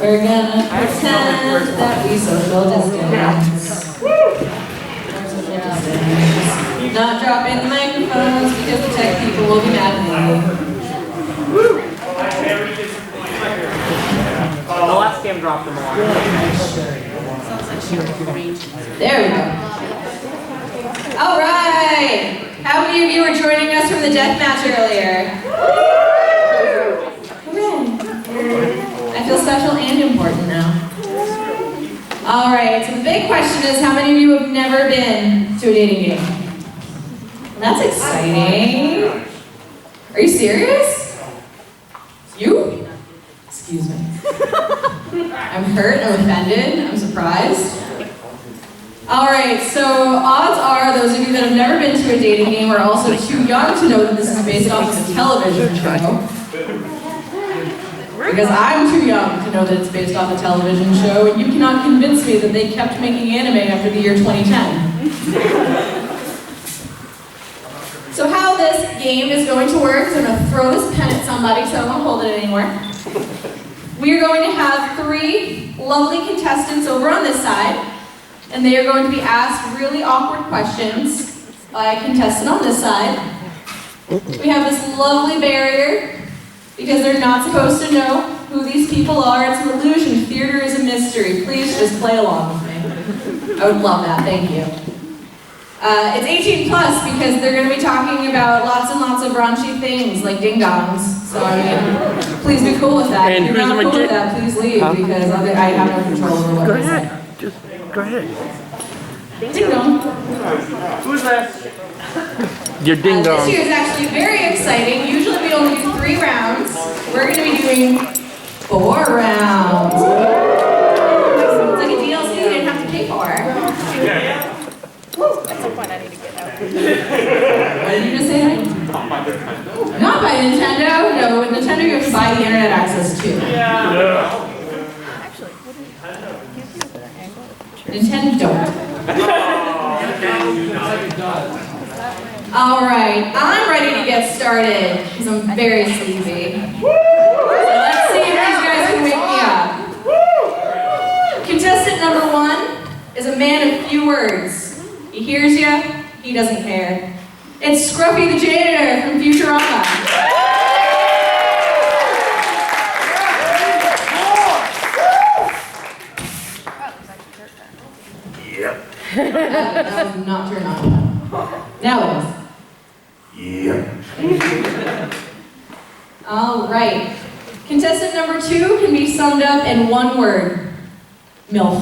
We're gonna pretend that we social distance. Not dropping the microphones because the tech people will be mad at me. The last game dropped them all. There we go. All right. How many of you were joining us from the death match earlier? I feel special and important now. All right, so the big question is, how many of you have never been to a dating game? That's exciting. Are you serious? You? Excuse me. I'm hurt, I'm offended, I'm surprised. All right, so odds are those of you that have never been to a dating game are also too young to know that this is based off of a television show. Because I'm too young to know that it's based off a television show, and you cannot convince me that they kept making anime after the year 2010. So how this game is going to work is I'm going to throw this pen at somebody so I won't hold it anymore. We are going to have 3 lovely contestants over on this side, and they are going to be asked really awkward questions by a contestant on this side. We have this lovely barrier because they're not supposed to know who these people are. It's an illusion. Theater is a mystery. Please just play along with me. I would love that. Thank you. It's 18 plus because they're going to be talking about lots and lots of raunchy things like ding-dongs. So, I mean, please be cool with that. And if you're not cool with that, please leave because I have no control over what I say. Just go ahead. Ding-dong. Who's that? Your ding dong. This year is actually very exciting. Usually we only do 3 rounds. We're going to be doing 4 rounds. It's like a DLC you didn't have to pay for. At some point I need to get out. What did you just say? Not by Nintendo. No, with Nintendo you have to buy the internet access too. Actually, Nintendo. All right, I'm ready to get started because I'm very sleepy. So let's see if these guys can wake me up. Contestant number 1 is a man of few words. He hears you, he doesn't care. It's Scruffy the janitor from Futurama. That was not turned on yet. Now it is. All right. Contestant number 2 can be summed up in one word. MILF.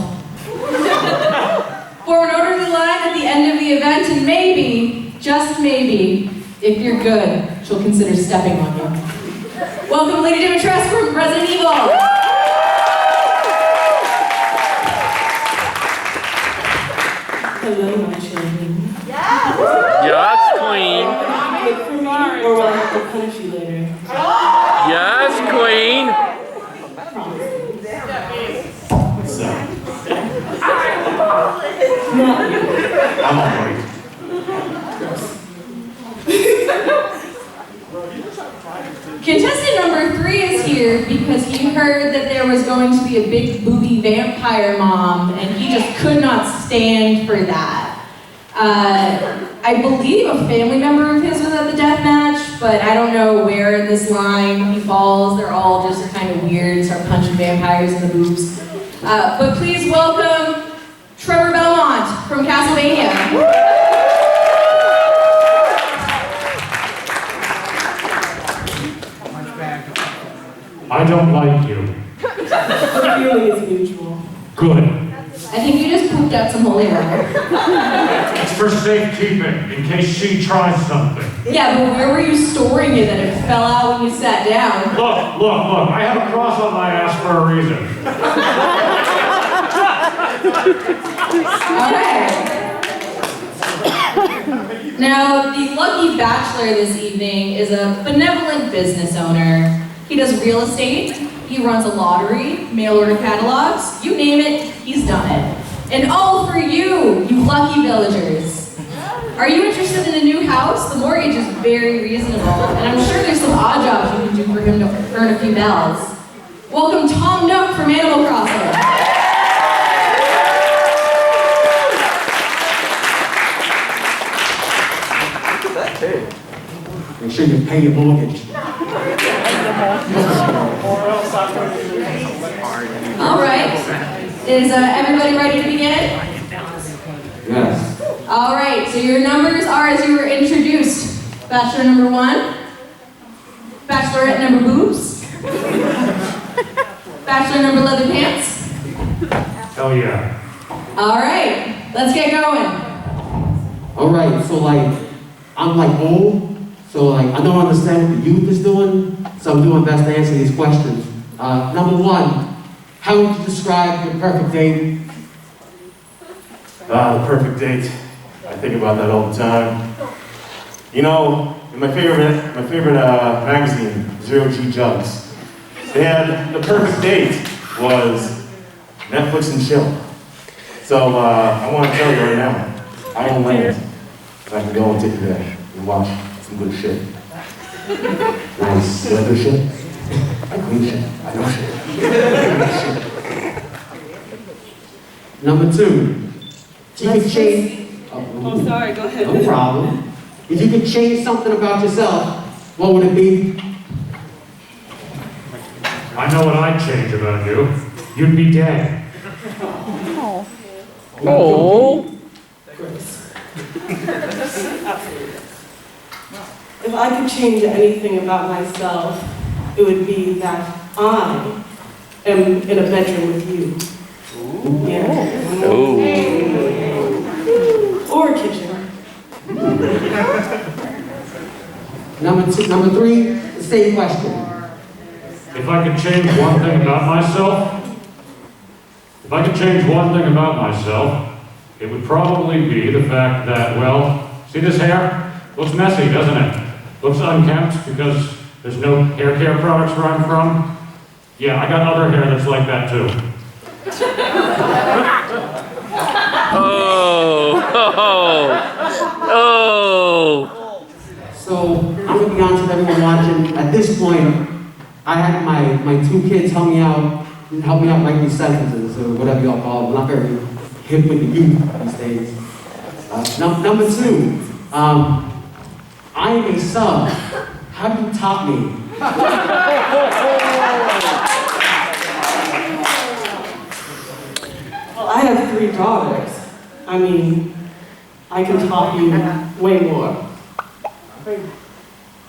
For an orderly line at the end of the event, and maybe, just maybe, if you're good, she'll consider stepping on you. Welcome Lady Dimitrescu from Resident Evil. Hello, my children. Yes, queen. Wait for me, or will I have to punish you later? Yes, queen. What's up? Not you. I'm alright. Contestant number 3 is here because he heard that there was going to be a big booby vampire mom, and he just could not stand for that. I believe a family member of his was at the death match, but I don't know where in this line he falls. They're all just kind of weird, start punching vampires in the boobs. But please welcome Trevor Belmont from Castlevania. I don't like you. Feeling is mutual. Good. I think you just pooped out some holy water. It's for safekeeping, in case she tries something. Yeah, but where were you storing it that it fell out when you sat down? Look, I have a cross on my ass for a reason. Alright. Now, the lucky bachelor this evening is a benevolent business owner. He does real estate, he runs a lottery, mail order catalogs, you name it, he's done it. And all for you, you lucky villagers. Are you interested in a new house? The mortgage is very reasonable, and I'm sure there's some odd jobs you can do for him to earn a few bells. Welcome Tom Nook from Animal Crossing. Make sure you pay your mortgage. All right. Is everybody ready to begin? Yes. All right, so your numbers are as you were introduced. Bachelor number 1, Bachelorette number boobs, Bachelor number leather pants. Hell yeah. All right, let's get going. All right, so like, I'm like old, so like, I don't understand what the youth is doing, so I'm doing my best to answer these questions. Number 1, how would you describe your perfect date? The perfect date. I think about that all the time. You know, in my favorite magazine, Zero G Jugs, they had the perfect date was Netflix and chill. So I want to tell you right now, I own land. So I can go and take you there and watch some good shit. Nice leather shit. I clean shit. I know shit. Number 2, if you could change... Oh, sorry, go ahead. No problem. If you could change something about yourself, what would it be? I know what I'd change about you. You'd be dead. Oh. If I could change anything about myself, it would be that I am in a bedroom with you. Yeah. Oh. Or a kitchen. Number 3, the same question. If I could change one thing about myself, it would probably be the fact that, well, see this hair? Looks messy, doesn't it? Looks unkempt because there's no hair care products where I'm from. Yeah, I got other hair that's like that too. Oh. Oh. So, I'm going to be honest with everyone watching. At this point, I had my 2 kids help me out write these sentences, or whatever y'all call them. I'm not very hip with the youth these days. Number 2, I am a sub. How do you top me? Well, I have 3 daughters. I mean, I can top you way more.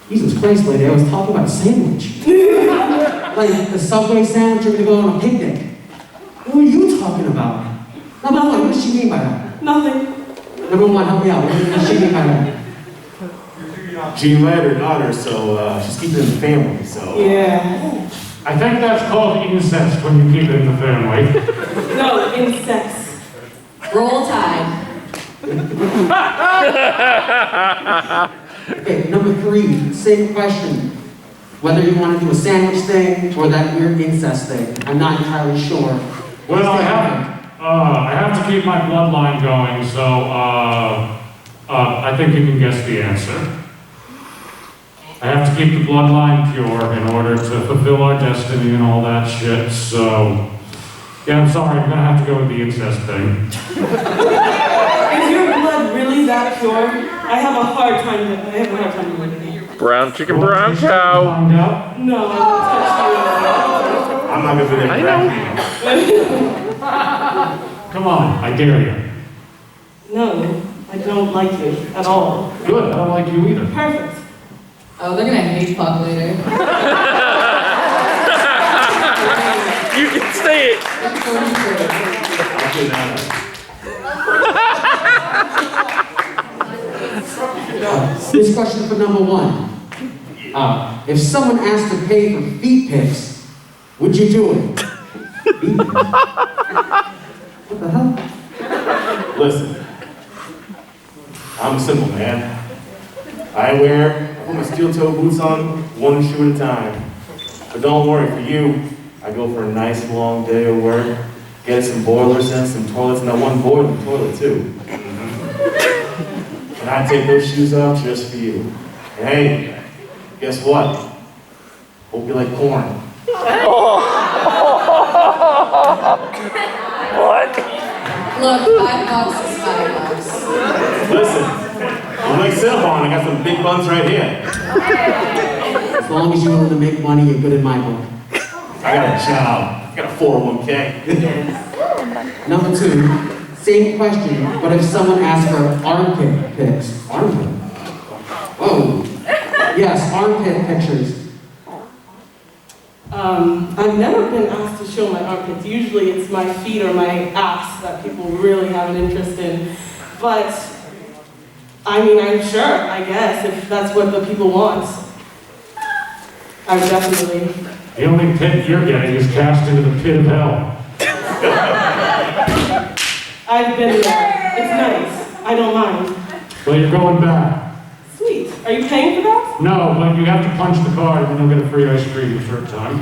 Jesus Christ, lady, I was talking about a sandwich. Like the Subway sandwich, you're gonna go on a picnic. What are you talking about? Number 1, what does she mean by that? Nothing. Number 1, help me out. What does she mean by that? She led her daughter, so she's keeping it in the family, so. Yeah. I think that's called incest when you keep it in the family. No, incest. Roll Tide. Okay, number 3, same question. Whether you want to do a sandwich thing or that weird incest thing, I'm not entirely sure. Well, I have to keep my bloodline going, so I think you can guess the answer. I have to keep the bloodline pure in order to fulfill our destiny and all that shit, so... Yeah, I'm sorry, I'm gonna have to go with the incest thing. Is your blood really that pure? I have a hard time believing it. Brown chicken, brown cow. Find out. No, I I'm not gonna be there. I know. Come on, I dare you. don't touch you. No, I don't like you at all. Good, I don't like you either. Perfect. Oh, they're gonna hate fuck later. You can say it. This question for number 1. If someone asked to pay for feet pics, would you do it? Feet pics? What the hell? Listen, I'm a simple man. I put my steel toe boots on, 1 shoe at a time. But don't worry, for you, I go for a nice long day of work, get some boilers in, some toilets, and that one boiling toilet too. And I take those shoes off just for you. And hey, guess what? Hope you like corn. Oh. What? Look, $5 is $5. Listen, I'm like Cinnabon, I got some big buns right here. As long as you're willing to make money, you're good in my book. I got a job. I got a 401k. Number 2, same question, but if someone asks for armpit pics, armpit? Whoa. Yes, armpit pictures. I've never been asked to show my armpits. Usually it's my feet or my ass that people really have an interest in. But, I mean, I'm sure, I guess, if that's what the people want. I would definitely. The only pit you're getting is cast into the pit of hell. I've been there. It's nice. I don't mind. Well, you're going back. Sweet. Are you paying for that? No, but you have to punch the card and then you'll get a free ice cream a third time.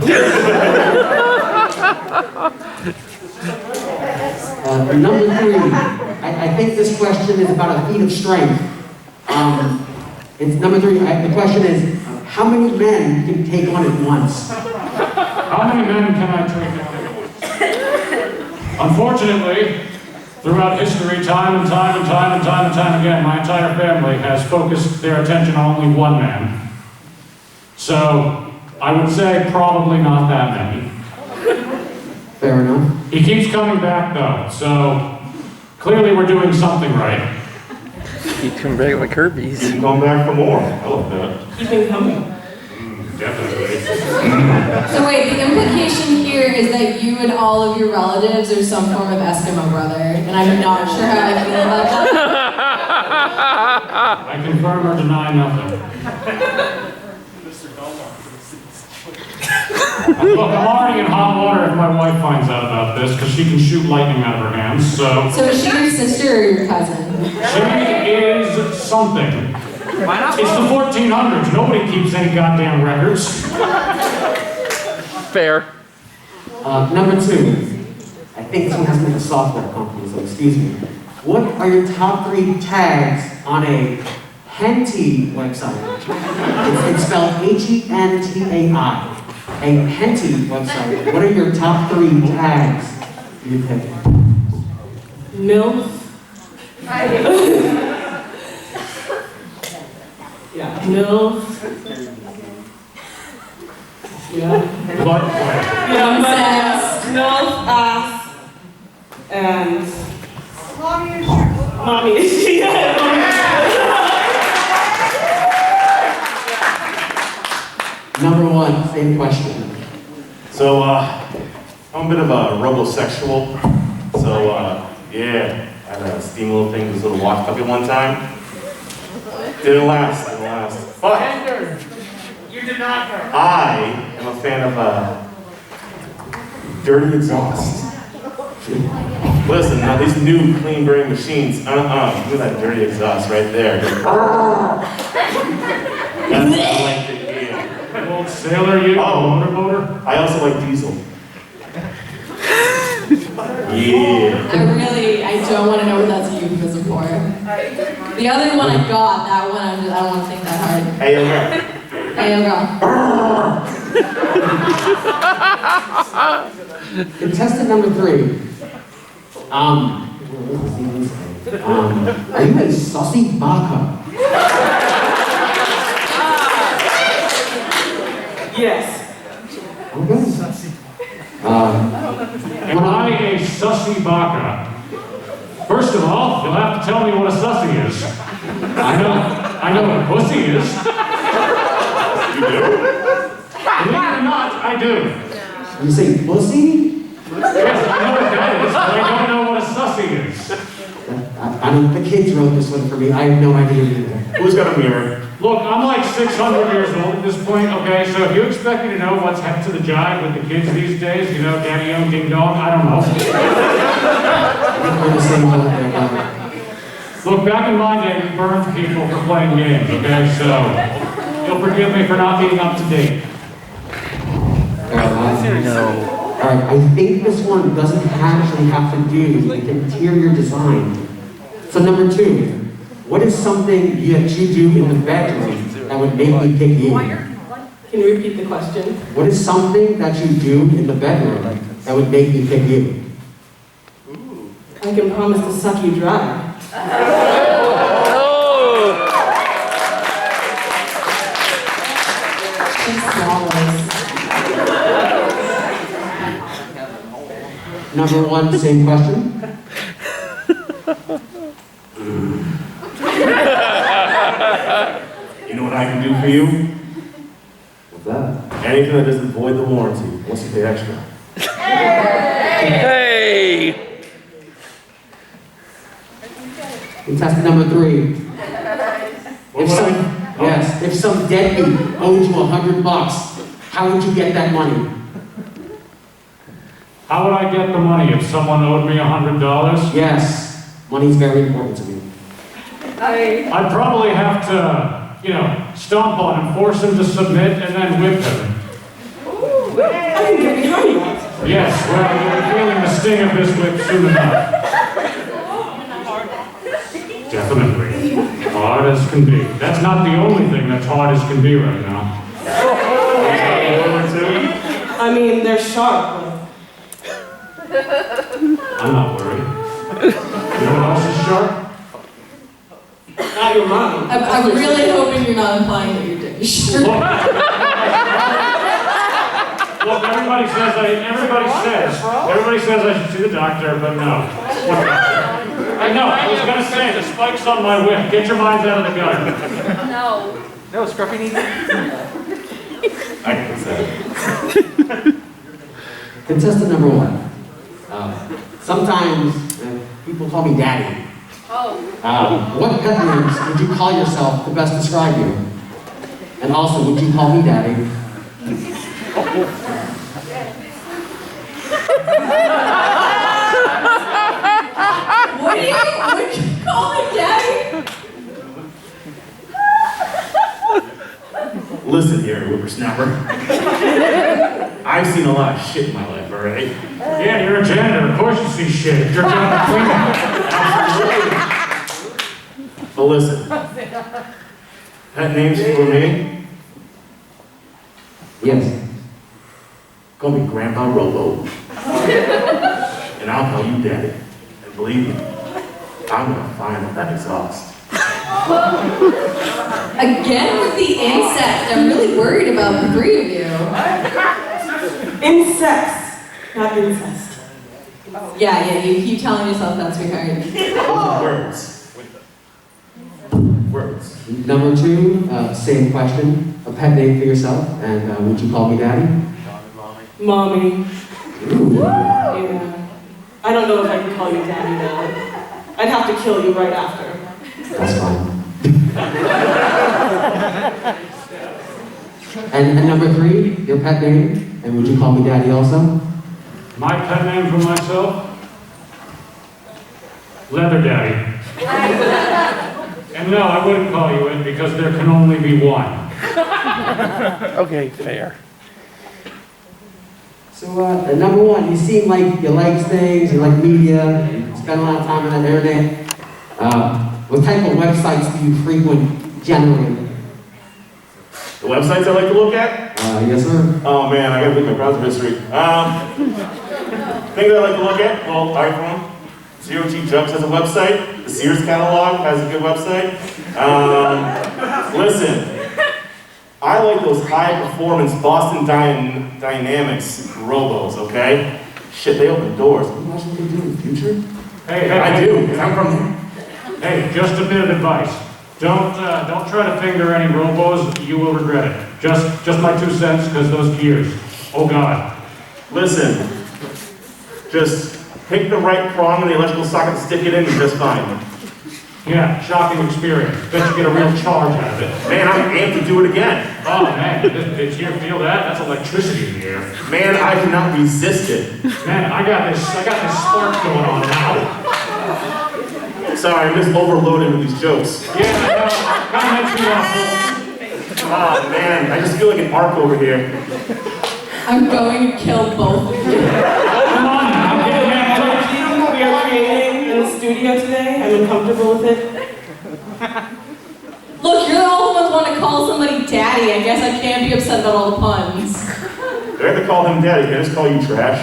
Number 3, I think this question is about a feat of strength. It's number 3, the question is, how many men can take on at once? How many men can I take at once? Unfortunately, throughout history, time and time again, my entire family has focused their attention on only one man. So, I would say probably not that many. Fair enough. He keeps coming back though, so clearly we're doing something right. Keep coming back like Kirby's. Keep going back for more. I love that. Keep him coming. Definitely. So wait, the implication here is that you and all of your relatives are some form of Eskimo brother, and I'm not sure how I feel about that. I confirm or deny nothing. Look, I'm already in hot water if my wife finds out about this, because she can shoot lightning out of her hands, so... So is she your sister or your cousin? She is something. Why not? It's the 1400s. Nobody keeps any goddamn records. Fair. Number 2, I think this one has to do with a software company, so excuse me. What are your top 3 tags on a Henty website? It's spelled Hentai. A Henty website. What are your top 3 tags you pick? MILF. Yeah, MILF. Yeah. But, Yeah, MILF, ass, and... Mommy issues. Yeah, mommy Number 1, same question. So, I'm a bit of a robosexual. So, yeah, I had a steam little thing, this little wash puppy one time. Didn't last. But You did not hurt. I am a fan of dirty exhaust. Listen, now these new clean burning machines, look at that dirty exhaust right there. That's what I like to hear. old sailor, you, motor. I also like diesel. Yeah. I don't want to know what that's a euphemism for. The other one I got, that one I don't want to think that hard. Hey, yo, girl. Hey, yo, girl. Contestant number 3. Are you a saucy baka? Yes. Okay. Am I a sussy baka? First of all, you'll have to tell me what a sussy is. I know what a pussy is. You do? Believe it or not, I do. You say pussy? Yes, I know what that is, but I don't know what a sussy is. I don't. The kids wrote this one for me. I have no idea either. Who's got a mirror? Look, I'm like 600 years old at this point, okay? So if you expect me to know what's happened to the jive with the kids these days, you know, daddy young, ding dong, I don't know. We're the same boat there, Look, back in my day, we burned people for playing games, okay? So you'll forgive me for not being up to date. No. Alright, I think this one doesn't actually have to do with interior design. So number 2, what is something that you do in the bedroom that would make me pick you? Can you repeat the question? What is something that you do in the bedroom that would make me pick you? I can promise to suck you dry. Number one, same question. You know what I can do for you? What's that? Anything that doesn't void the warranty, once you pay extra. Hey! Contestant number three. If some deadbeat owed you $100, how would you get that money? How would I get the money if someone owed me $100? Yes, money's very important to me. I'd probably have to, stomp on him, force him to submit, and then whip him. I can get behind that. Yes, well, you'll be feeling the sting of this whip soon enough. Definitely. Hard as can be. That's not the only thing that's hard as can be right now. I mean, they're sharp, I'm not worried. You know what else is sharp? not your mom. I'm really hoping you're not implying that your dick is sharp. Look, everybody says I should see the doctor, but no. I know, I was gonna say, the spike's on my whip. Get your minds out of the gutter. No, Scruffy needs I can say. Contestant number one. Sometimes people call me daddy. What pet names would you call yourself to best describe you? And also, would you call me daddy? Would you call me daddy? Listen here, whippersnapper. I've seen a lot of shit in my life, alright? Yeah, you're a janitor. Of course you see shit. It's your job to clean it. Absolutely. But listen, pet names for me? Yes. Call me Grandpa Robo. And I'll call you Daddy. And believe me, I'm gonna find that exhaust. Again with the insect. I'm really worried about the three of you. Insects, not incest. Yeah, you keep telling yourself that, sweetheart. Words. Number two, same question. A pet name for yourself, and would you call me daddy? Mommy. Ooh. Yeah. I don't know if I can call you daddy though. I'd have to kill you right after. That's fine. and number three, your pet name, and would you call me daddy also? My pet name for myself? Leather Daddy. And no, I wouldn't call you it because there can only be one. Okay, fair. So, number one, you seem like you like things, you like media, you spend a lot of time on the internet. What type of websites do you frequent generally? The websites I like to look at? Yes, sir. Oh man, I gotta look at my browser history. Things I like to look at, well, iPhone. Zero G Jugs has a website. The Sears catalog has a good website. Listen, I like those high-performance Boston Dynamics robos, okay? Shit, they open doors. Can you imagine what they do in the future? Hey, I do, because I'm from there. Hey, just a bit of advice. Don't try to finger any robos. You will regret it. Just my 2 cents, because those gears. Oh God. Listen, just pick the right prong in the electrical socket and stick it in, and just fine. Yeah, shocking experience. Bet you get a real charge out of it. Man, I'm amped to do it again. Oh man, did you feel that? That's electricity in the air. Man, I cannot resist it. Man, I got this spark going on now. Sorry, I'm just overloaded with these jokes. Yeah, I know. Kind of makes me awful. Oh man, I just feel like an arc over here. I'm going to kill both of you. Come on now, get back. We are creating in the studio today. I'm uncomfortable with it. Look, you're all the ones want to call somebody daddy. I guess I can't be upset about all the puns. Do I have to call him daddy? Can I just call you trash?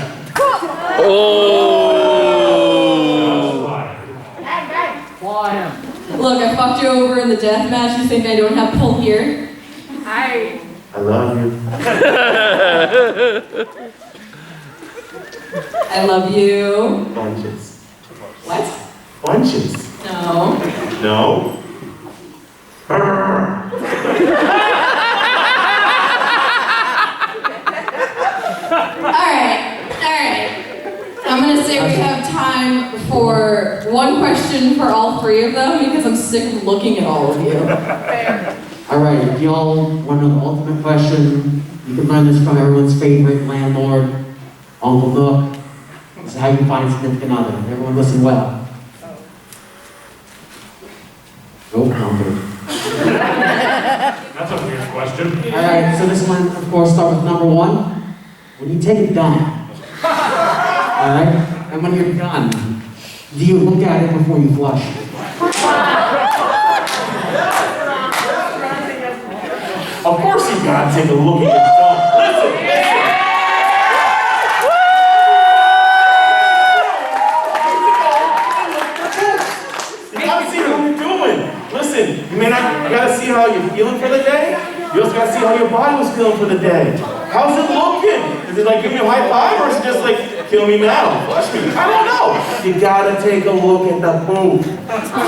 Look, I fucked you over in the death match. You think I don't have pull here? I love you. I love you. Bunches. What? Bunches. No. No? Alright. I'm gonna say we have time for one question for all three of them because I'm sick of looking at all of you. Alright, if y'all want an ultimate question, you can learn this from everyone's favorite landlord, Uncle Nook. This is how you find a significant other. Everyone listen well. Nope, confident. That's a weird question. Alright, so this one, of course, start with number one. When you take a dump, alright, and when you're done, do you look at it before you flush? Of course you gotta take a look at your dump. Listen! You gotta see what you're doing. Listen, you gotta see how you're feeling for the day. You also gotta see how your body was feeling for the day. How's it looking? Is it like giving you a high five, or is it just like, kill me now, flush me? I don't know. You gotta take a look at the poop.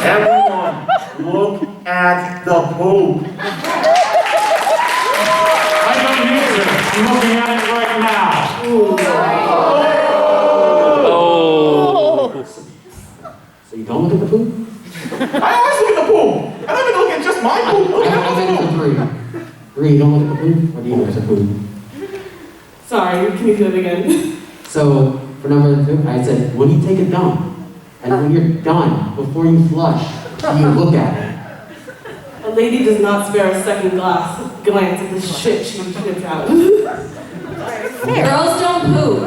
Everyone, look at the poop. I don't need to. I'm looking at it right now. Oh. So you don't look at the poop? I always look at the poop. I don't even look at just my poop. Look at I'm the ready poop. for three. Three, you don't look at the poop? Or do you look at the poop? Sorry, can you do it again? So, for number two, I said, when you take a dump, and when you're done, before you flush, do you look at it? A lady does not spare a second glance at the shit she spits out. Girls don't poop.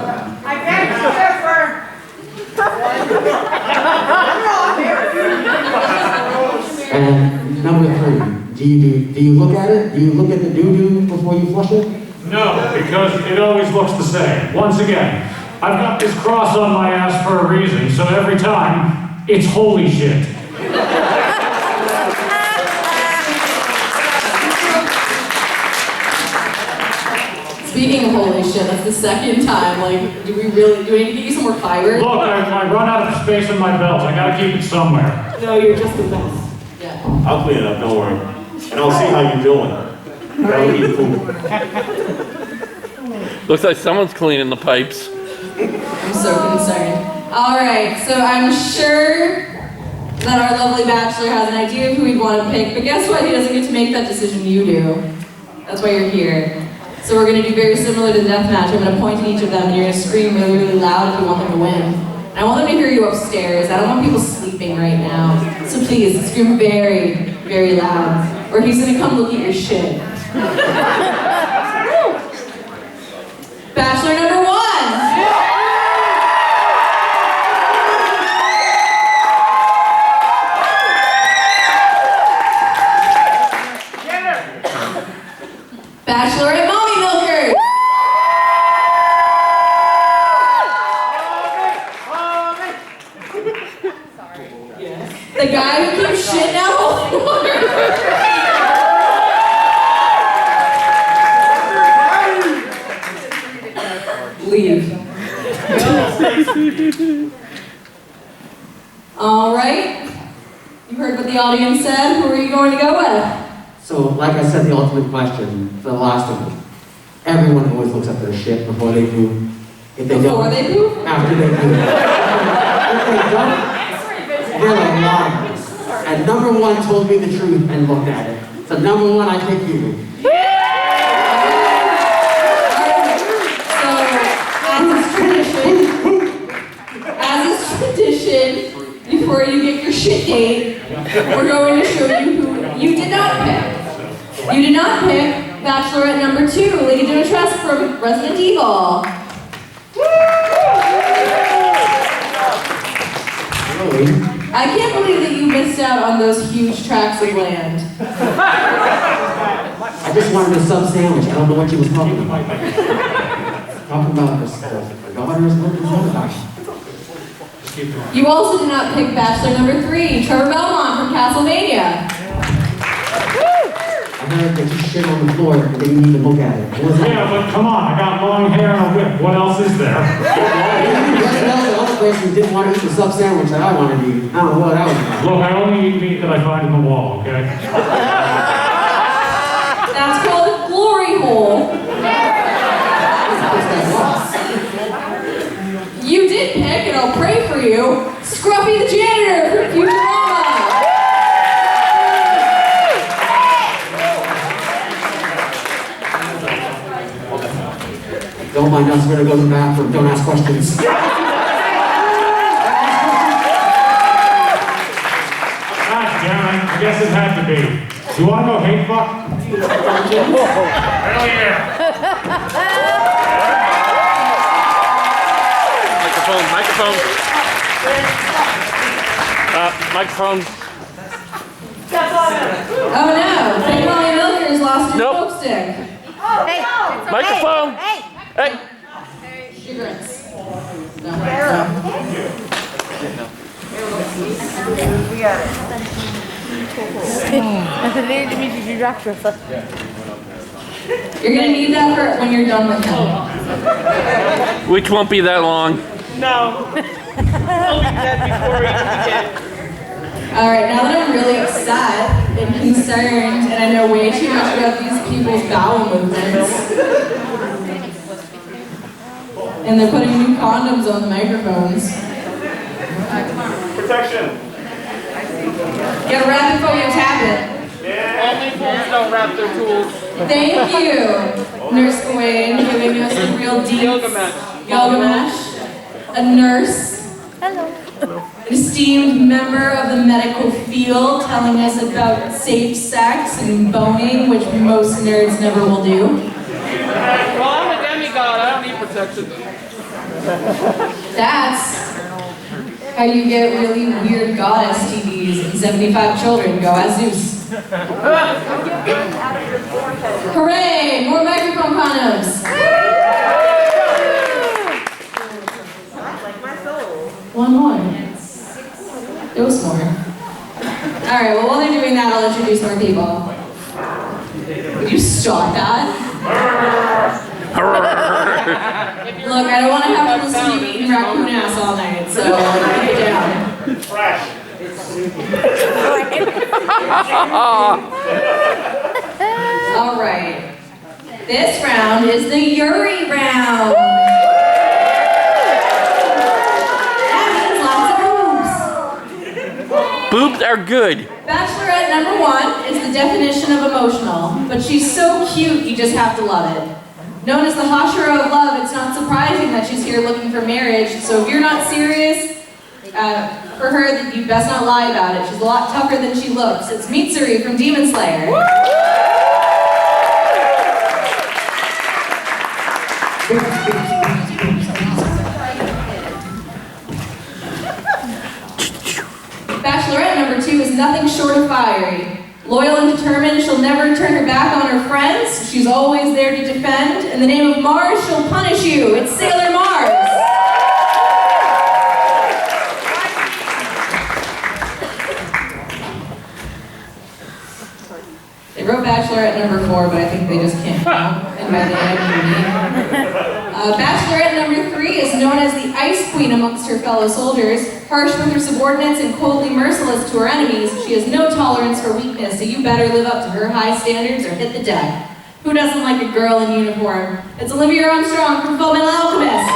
And number three, do you look at it? Do you look at the doo-doo before you flush it? No, because it always looks the same. Once again, I've got this cross on my ass for a reason, so every time, it's holy shit. Speaking of holy shit, that's the second time. Like, do we need to get you some more fiber? Look, I run out of space in my belt. I gotta keep it somewhere. No, you're just the best. Yeah. I'll clean it up, don't worry. And I'll see how you're doing. That'll eat poop. Looks like someone's cleaning the pipes. I'm so concerned. Alright, so I'm sure that our lovely bachelor has an idea of who he'd want to pick, but guess what? He doesn't get to make that decision, you do. That's why you're here. So we're going to do very similar to the death match. I'm going to point at each of them and you're going to scream really, really loud if you want them to win. And I want them to hear you upstairs. I don't want people sleeping right now. So please, scream very, very loud. Or he's going to come look at your shit. Bachelor number one! Bachelorette Mommy Milkers! The guy who keeps shitting out holy water. Leave. All right. You heard what the audience said. Who are you going to go with? So, like I said, the ultimate question for the last one. Everyone always looks at their shit before they poop. If they Before don't, they poop? after they poop. If they don't, they're like liars. And number one told me the truth and looked at it. So number one, I pick you. As is tradition, before you get your shit date, we're going to show you who you did not pick. You did not pick Bachelorette number 2, Lady Dimitrescu from Resident Evil. Really? I can't believe that you missed out on those huge tracts of land. I just wanted a sub sandwich. I don't know what you was talking about. talking about the daughters. What was that about? You also did not pick bachelor number 3, Trevor Belmont from Castlevania. I heard that you shit on the floor and they didn't even look at it. What was that? Yeah, but come on, I got long hair and a whip. What else is there? The other person didn't want to eat the sub sandwich that I wanted to eat. I don't know what that was about. Look, I only eat meat that I find in the wall, okay? That's called a glory hole. You did pick, and I'll pray for you, Scruffy the janitor from Futurama. Don't mind us, we're gonna go to the bathroom. Don't ask questions. God damn it, I guess it had to be. You wanna go hate fuck? Hell yeah! Microphone. Microphone. Oh no, Big Molly Milker's lost her Nope. smoke stick. Hey, Microphone. Hey, Hey. Cigarettes. No. we got it. Dimitri, you dropped your foot. You're gonna need that for when you're done with him. Which won't be that long. No. I'll be dead before we begin. Alright, now that I'm really upset and concerned, and I know way too much about these people's bowel movements, and they're putting new condoms on the microphones. Protection. Get a wrap before you tap it. Only fools don't wrap their tools. Thank you, Nurse Gawain, giving us a real deep Gilgamesh, a nurse, an esteemed member of the medical field, telling us about safe sex and boning, which most nerds never will do. Well, I'm a demigod. I don't need protection. That's how you get really weird god STDs and 75 children. Go as Zeus. Hooray! More microphone condoms. One more. Dose more. Alright, well while they're doing that, I'll introduce more people. Would you stop that? Look, I don't want to have to listen to you eating raccoon ass all night, so keep it down. Fresh. Alright. This round is the Yuri round. Boobs are good. Bachelorette number 1 is the definition of emotional, but she's so cute you just have to love it. Known as the Hashira of love, it's not surprising that she's here looking for marriage, so if you're not serious, for her, then you best not lie about it. She's a lot tougher than she looks. It's Mitsuri from Demon Slayer. Bachelorette number 2 is nothing short of fiery. Loyal and determined, she'll never turn her back on her friends. She's always there to defend. In the name of Mars, she'll punish you. It's Sailor Mars. They wrote Bachelorette number 4, but I think they just can't count. And by the end, Bachelorette number 3 is known as the Ice Queen amongst her fellow soldiers. Harsh with her subordinates and coldly merciless to her enemies, she has no tolerance for weakness, so you better live up to her high standards or hit the deck. Who doesn't like a girl in uniform? It's Olivia Armstrong from Fullmetal Alchemist.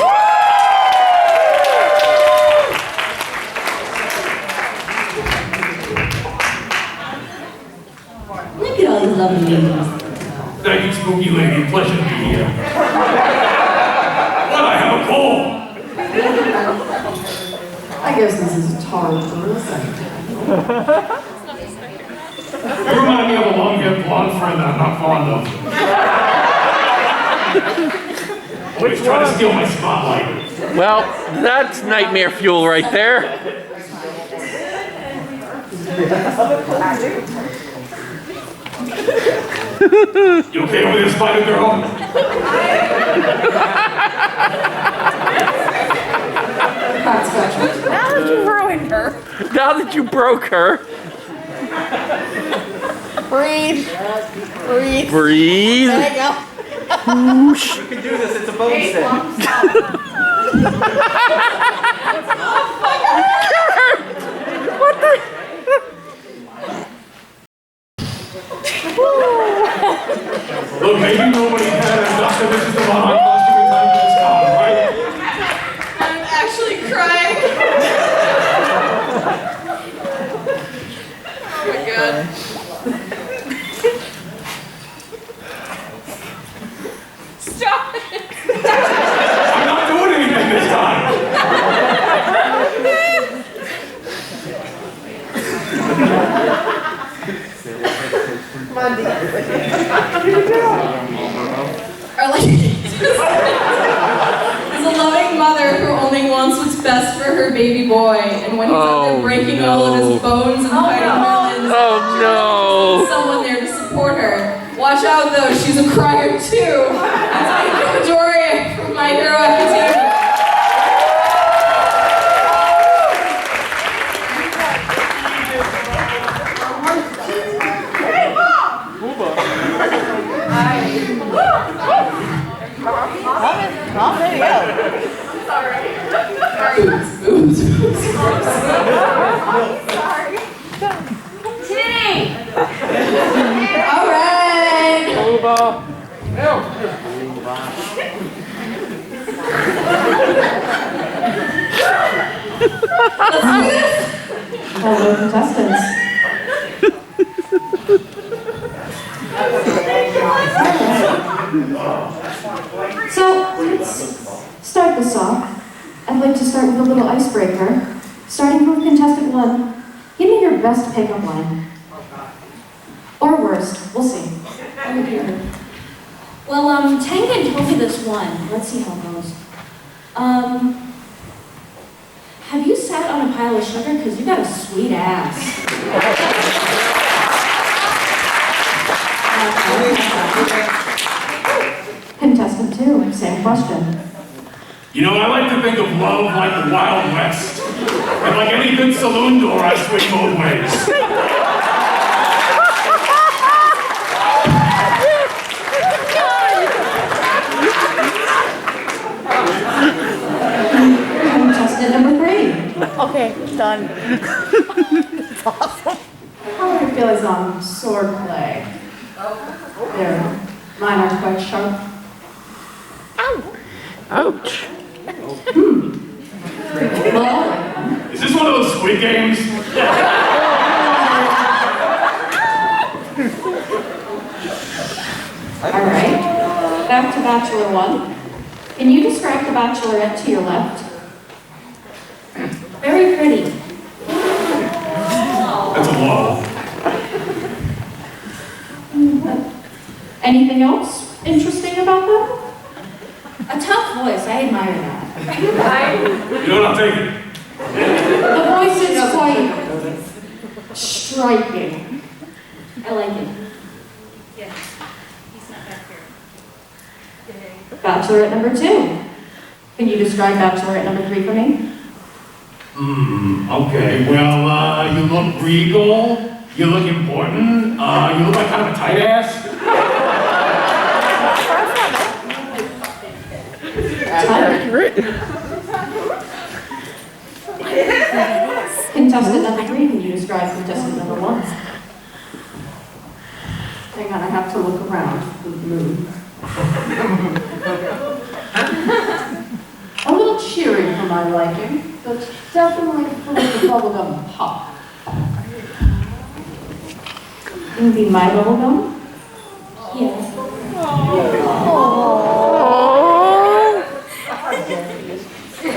Look at all these lovely ladies. Thank you, spooky lady. Pleasure to be here. What, I have a cold? I guess this is tolerant for a second. You remind me of a long-haired blonde friend that I'm not fond of. Always trying to steal my spotlight. Well, that's nightmare fuel right there. You okay over there, Spider Girl? That's gotcha. Now that you ruined her. Now that you broke her, Breathe. Breathe. breathe. There you go. Whoosh. You can do this, it's a bone set. What the? Look, maybe nobody had enough that this is the Baja costume in time for this con, right? I'm actually crying. Oh my god. Stop it. I'm not doing anything this time. Or like, is a loving mother who only wants what's best for her baby boy, and when he's out there breaking all of his bones and fighting villains, Oh someone there to support her. Watch out though, she's a crier too. That's like Midoriya from My Hero Academia. Oh, there you go. All right. Let's do this. Hello, contestants. So, let's start this off. I'd like to start with a little icebreaker. Starting with contestant 1, give me your best pickup line. Or worst, we'll see. Well, Tengen told me this one. Let's see how it goes. Have you sat on a pile of sugar? Because you got a sweet ass. Contestant 2, same question. You know, I like to think of love like the Wild West. And like any good saloon door, I swing both ways. Contestant number 3. Okay, done. That's awesome. How do you feel is sword play? There, mine are quite sharp. Ouch. Well, Is this one of those Squid Games? alright. Back to Bachelor 1. Can you describe the bachelorette to your left? Very pretty. That's a low. Anything else interesting about them? A tough voice. I admire that. You know what, I'll take it. The voice is quite striking. I like it. Bachelorette number 2. Can you describe Bachelorette number 3 for me? Okay, well, you look regal, you look important, you look like kind of a tight ass. Accurate. Contestant number 3, can you describe contestant number 1? Hang on, I have to look around for the mood. A little cheery for my liking, but definitely full of the bubblegum pop. Can it be my bubblegum? Yes.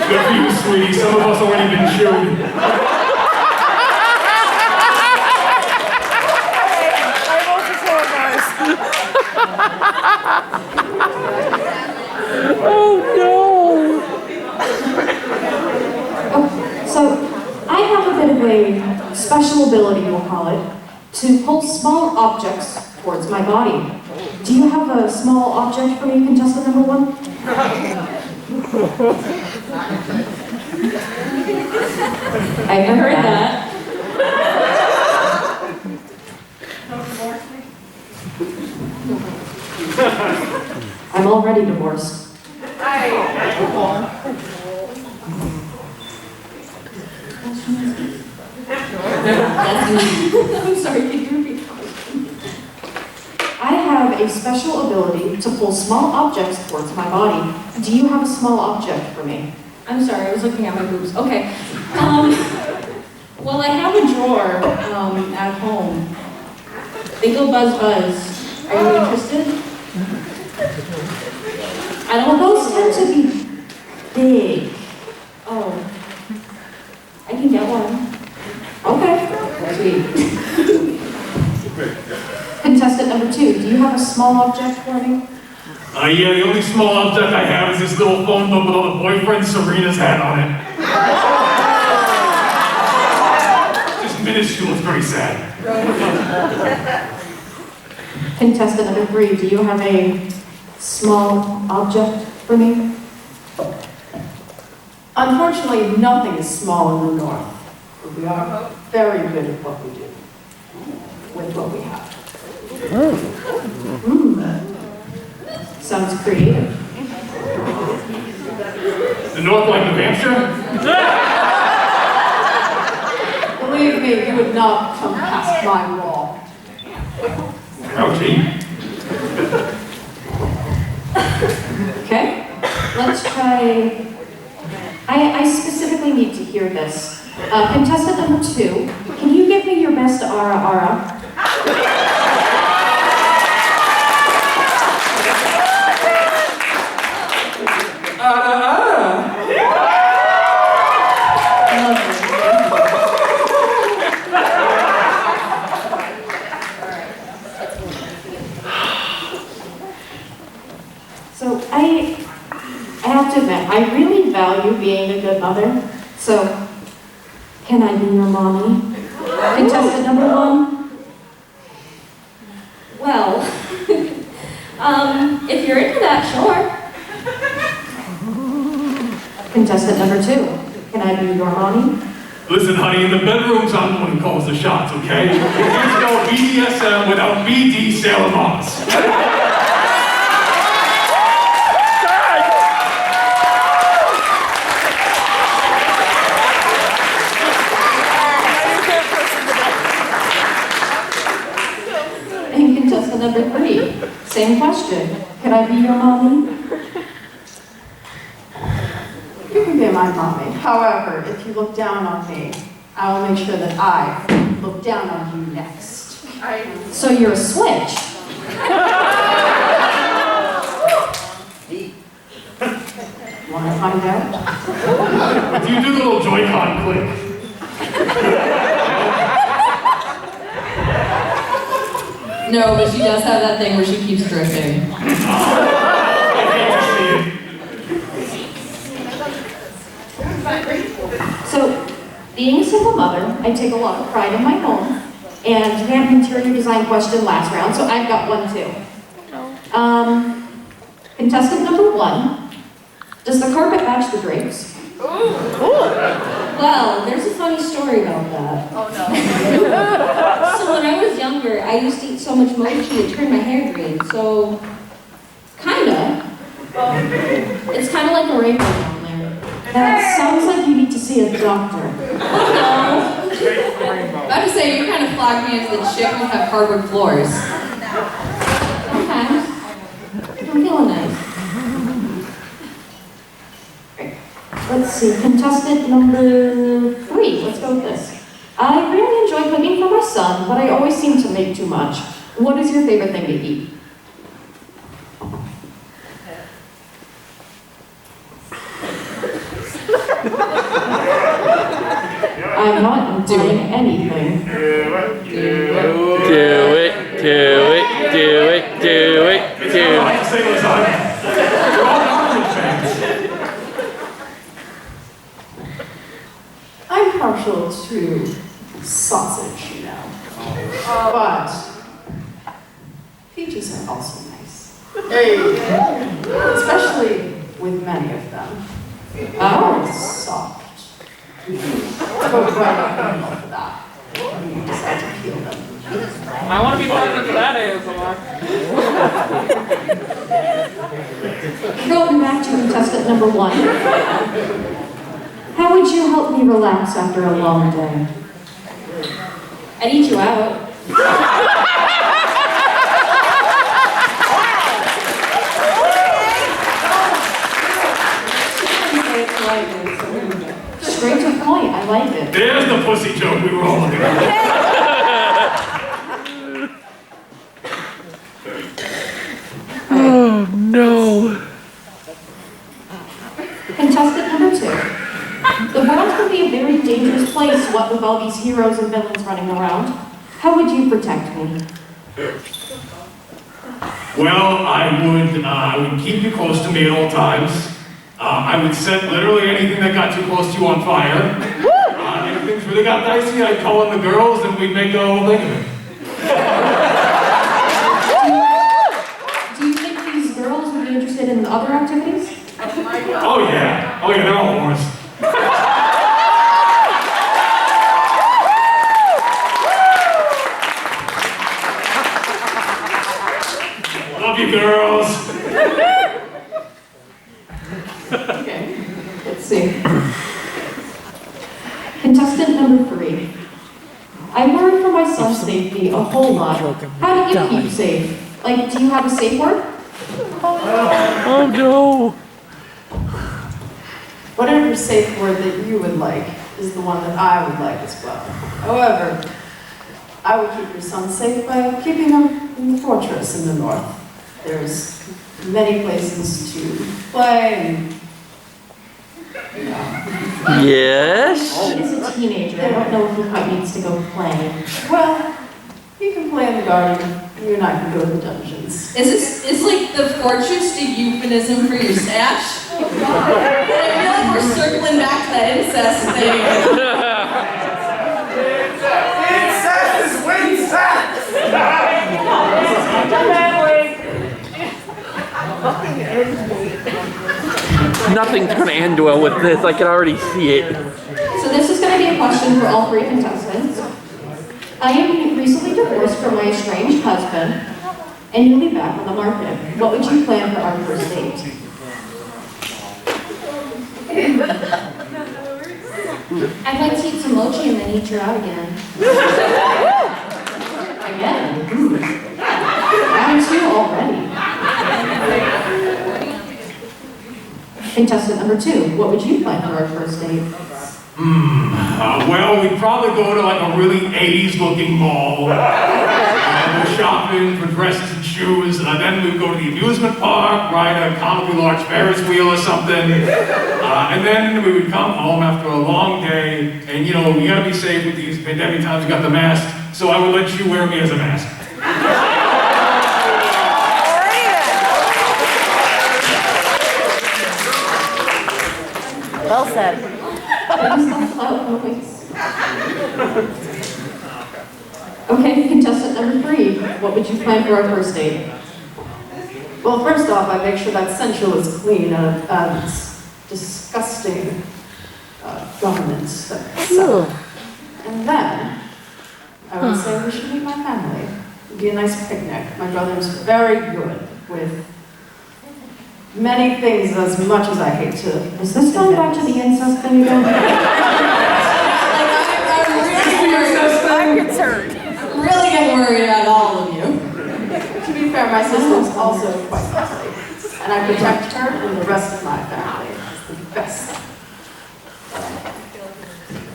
Good for you, sweetie, some of us already been chewed. I wrote this whole verse. Oh no. Oh, so I have a bit of a special ability, we'll call it, to pull small objects towards my body. Do you have a small object for me, contestant number 1? I've heard that. I'm already divorced. I'm sorry, can you repeat the question? I have a special ability to pull small objects towards my body. Do you have a small object for me? I'm sorry, I was looking at my boobs. Okay. Well, I have a drawer at home. They go buzz buzz. Are you interested? I don't know. Those tend to be big. Oh. I can get one. Okay. Sweet. Contestant number 2, do you have a small object for me? Yeah, the only small object I have is this little phone book with all the boyfriend Serena's hat on it. Just minuscule, it's very sad. Contestant number 3, do you have a small object for me? Unfortunately, nothing is small in the North. But we are very good at what we do with what we have. Sounds creative. The North like New Hampshire? Believe me, you would not come past my wall. Oh, gee. Okay, let's try. I specifically need to hear this. Contestant number 2, can you give me your best ara ara? So I have to admit, I really value being a good mother. So, can I be your mommy? Contestant number 1? Well, if you're into that, sure. Contestant number 2, can I be your mommy? Listen, honey, in the bedrooms, I'm the one who calls the shots, okay? There's no BDSM without BD sailing on us. And contestant number 3, same question. Can I be your mommy? You can be my mommy. However, if you look down on me, I will make sure that I look down on you next. So you're a switch. Want to find out? Do you do the little Joy-Con click? No, but she does have that thing where she keeps drifting. I hate to see it. So, being a single mother, I take a lot of pride in my home. And we had an interior design question last round, so I've got one too. Contestant number 1, does the carpet match the drapes? Well, there's a funny story about that. Oh no. So when I was younger, I used to eat so much mochi it turned my hair green. So, kinda. It's kind of like a rainbow down there. That sounds like you need to see a doctor. About to say, you kind of flagged me as the chick who have hardwood floors. Okay. I'm feeling nice. Let's see, contestant number 3, let's go with this. I really enjoy cooking for my son, but I always seem to make too much. What is your favorite thing to eat? I'm not doing anything. Do it, do it, do it, do it, It's do not it. like to say lasagna. We're all government fans. I'm partial to sausage, you know. But peaches are also nice. Especially with many of them. Soft. Go right up in the middle for that. When you decide to peel them. I want to be part of that ASMR. Going back to contestant number 1. How would you help me relax after a long day? I'd eat you out. Straight to the point, I like it. There's the pussy joke we were all looking for. Oh no. Contestant number 2. The world can be a very dangerous place, what with all these heroes and villains running around. How would you protect me? Well, I would keep you close to me at all times. I would set literally anything that got too close to you on fire. If things really got dicey, I'd call in the girls and we'd make a whole thing of it. Do you think these girls would be interested in other activities? Oh yeah, they're all whores. Love you, girls. Okay, let's see. Contestant number 3. I worry for my son's safety a whole lot. How do you keep safe? Like, do you have a safe word? Oh no. Whatever safe word that you would like is the one that I would like as well. However, I would keep your son safe by keeping him in the fortress in the north. There's many places to play and, you know. Yes? He's a teenager. I don't know if he quite needs to go play. Well, you can play in the garden. You and I can go to the dungeons. Is like the fortress a euphemism for your stash? I feel like we're circling back to that incest thing. Nothing's gonna end well with this. I can already see it. So this is going to be a question for all 3 contestants. I am recently divorced from my estranged husband and newly back on the market. What would you plan for our first date? I'd like to eat some mochi and then eat you out again. Again? Round 2 already. Contestant number 2, what would you plan for our first date? Well, we'd probably go to like a really 80s looking mall. And we're shopping for dresses and shoes. Then we'd go to the amusement park, ride a comically large Ferris wheel or something. And then we would come home after a long day. And you know, we gotta be safe with these pandemic times. We got the mask. So I would let you wear me as a mask. Well said. Okay, contestant number 3, what would you plan for our first date? Well, first off, I make sure that Central is clean of disgusting governments. And then, I would say we should meet my family. It'd be a nice picnic. My brother's very good with many things, as much as I hate to. Is this going back to the incest thing again? I'm concerned. Really getting worried about all of you. To be fair, my sister's also quite lovely. And I protect her and the rest of my family. It's the best.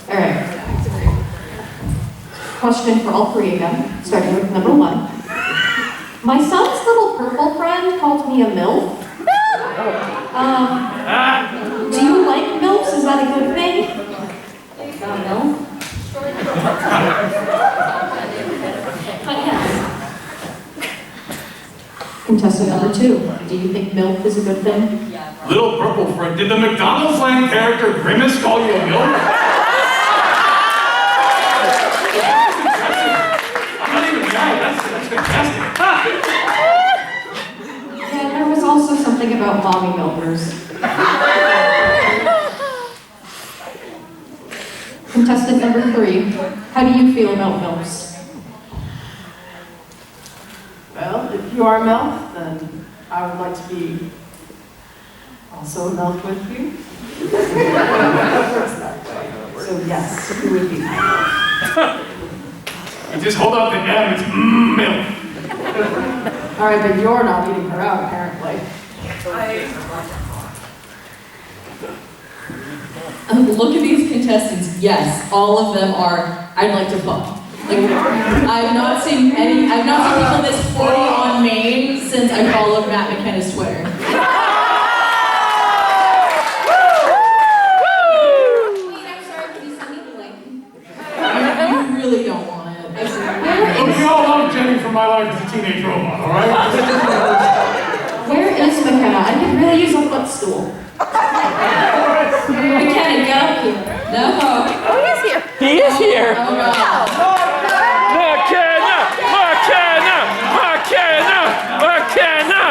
All right. Question for all 3 again, starting with number 1. My son's little purple friend called me a MILF. Do you like MILFs? Is that a good thing? Got milk? But yes. Contestant number 2, do you think MILF is a good thing? Little purple friend. Did the McDonald's line character Grimace call you a milk? I'm not even mad. That's fantastic. Yeah, there was also something about mommy milkers. Contestant number 3, how do you feel about MILFs? Well, if you are a MILF, then I would like to be also a MILF with you. So yes, you would be my MILF. You just hold up the M, it's milk. All right, but you're not eating her out, apparently. Look at these contestants. Yes, all of them are, I'd like to fuck. Like, I've not seen people this horny on Maine since I followed Matt McKenna's Twitter. Wait, I'm sorry, could you send me the link? You really don't want it. Look, we all love Jenny from My Life as a Teenage Robot, all right? Where is McKenna? I could really use a footstool. McKenna, get up here. No. Oh, he's here. He is here. Oh, God. McKenna! McKenna! McKenna! McKenna!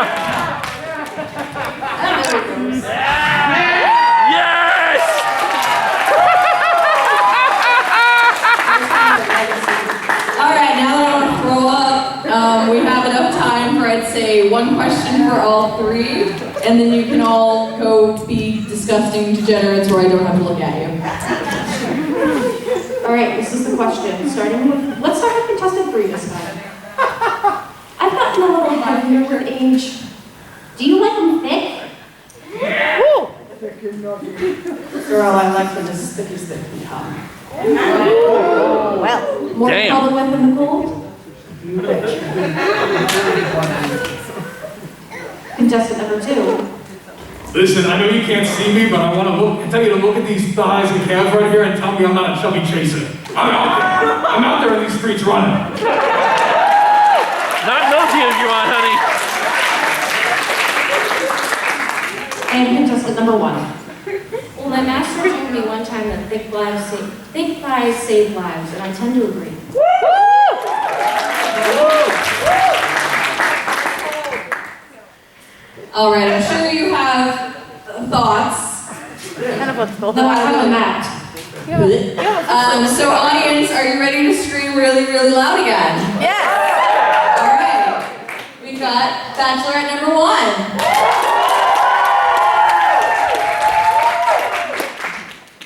Yes! All right, now that I want to throw up, we have enough time for, I'd say, one question for all three, and then you can all go be disgusting degenerates where I don't have to look at you. All right, this is the question. Let's start with contestant 3 this time. I've gotten a little heavier with age. Do you like them thick? Girl, I like them as thick as they can come. Well. More Damn. color with in the cold? You bet. Contestant number 2. Listen, I know you can't see me, but I want to tell you to look at these thighs and calves right here and tell me I'm not a chubby chaser. I'm out there in these streets running. Not those heels you want, honey. And contestant number 1. Well, my master told me one time that thick thighs save lives, and I tend to agree. All right, I'm sure you have thoughts. Kind of what's both No, I have a mat. So audience, are you ready to scream really, really loud again? Yes. All right. We've got Bachelorette number 1.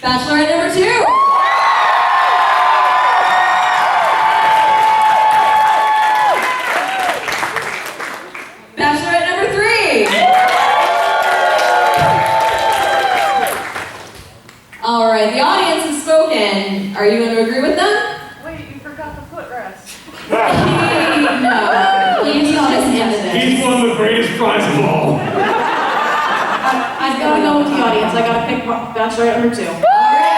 Bachelorette number 2. Bachelorette number 3. All right, the audience has spoken. Are you going to agree with them? Wait, you forgot the footrest. No. He's on his end of this. He's won the greatest prize of all. I've got to go with the audience. I got to pick Bachelorette number 2. All right.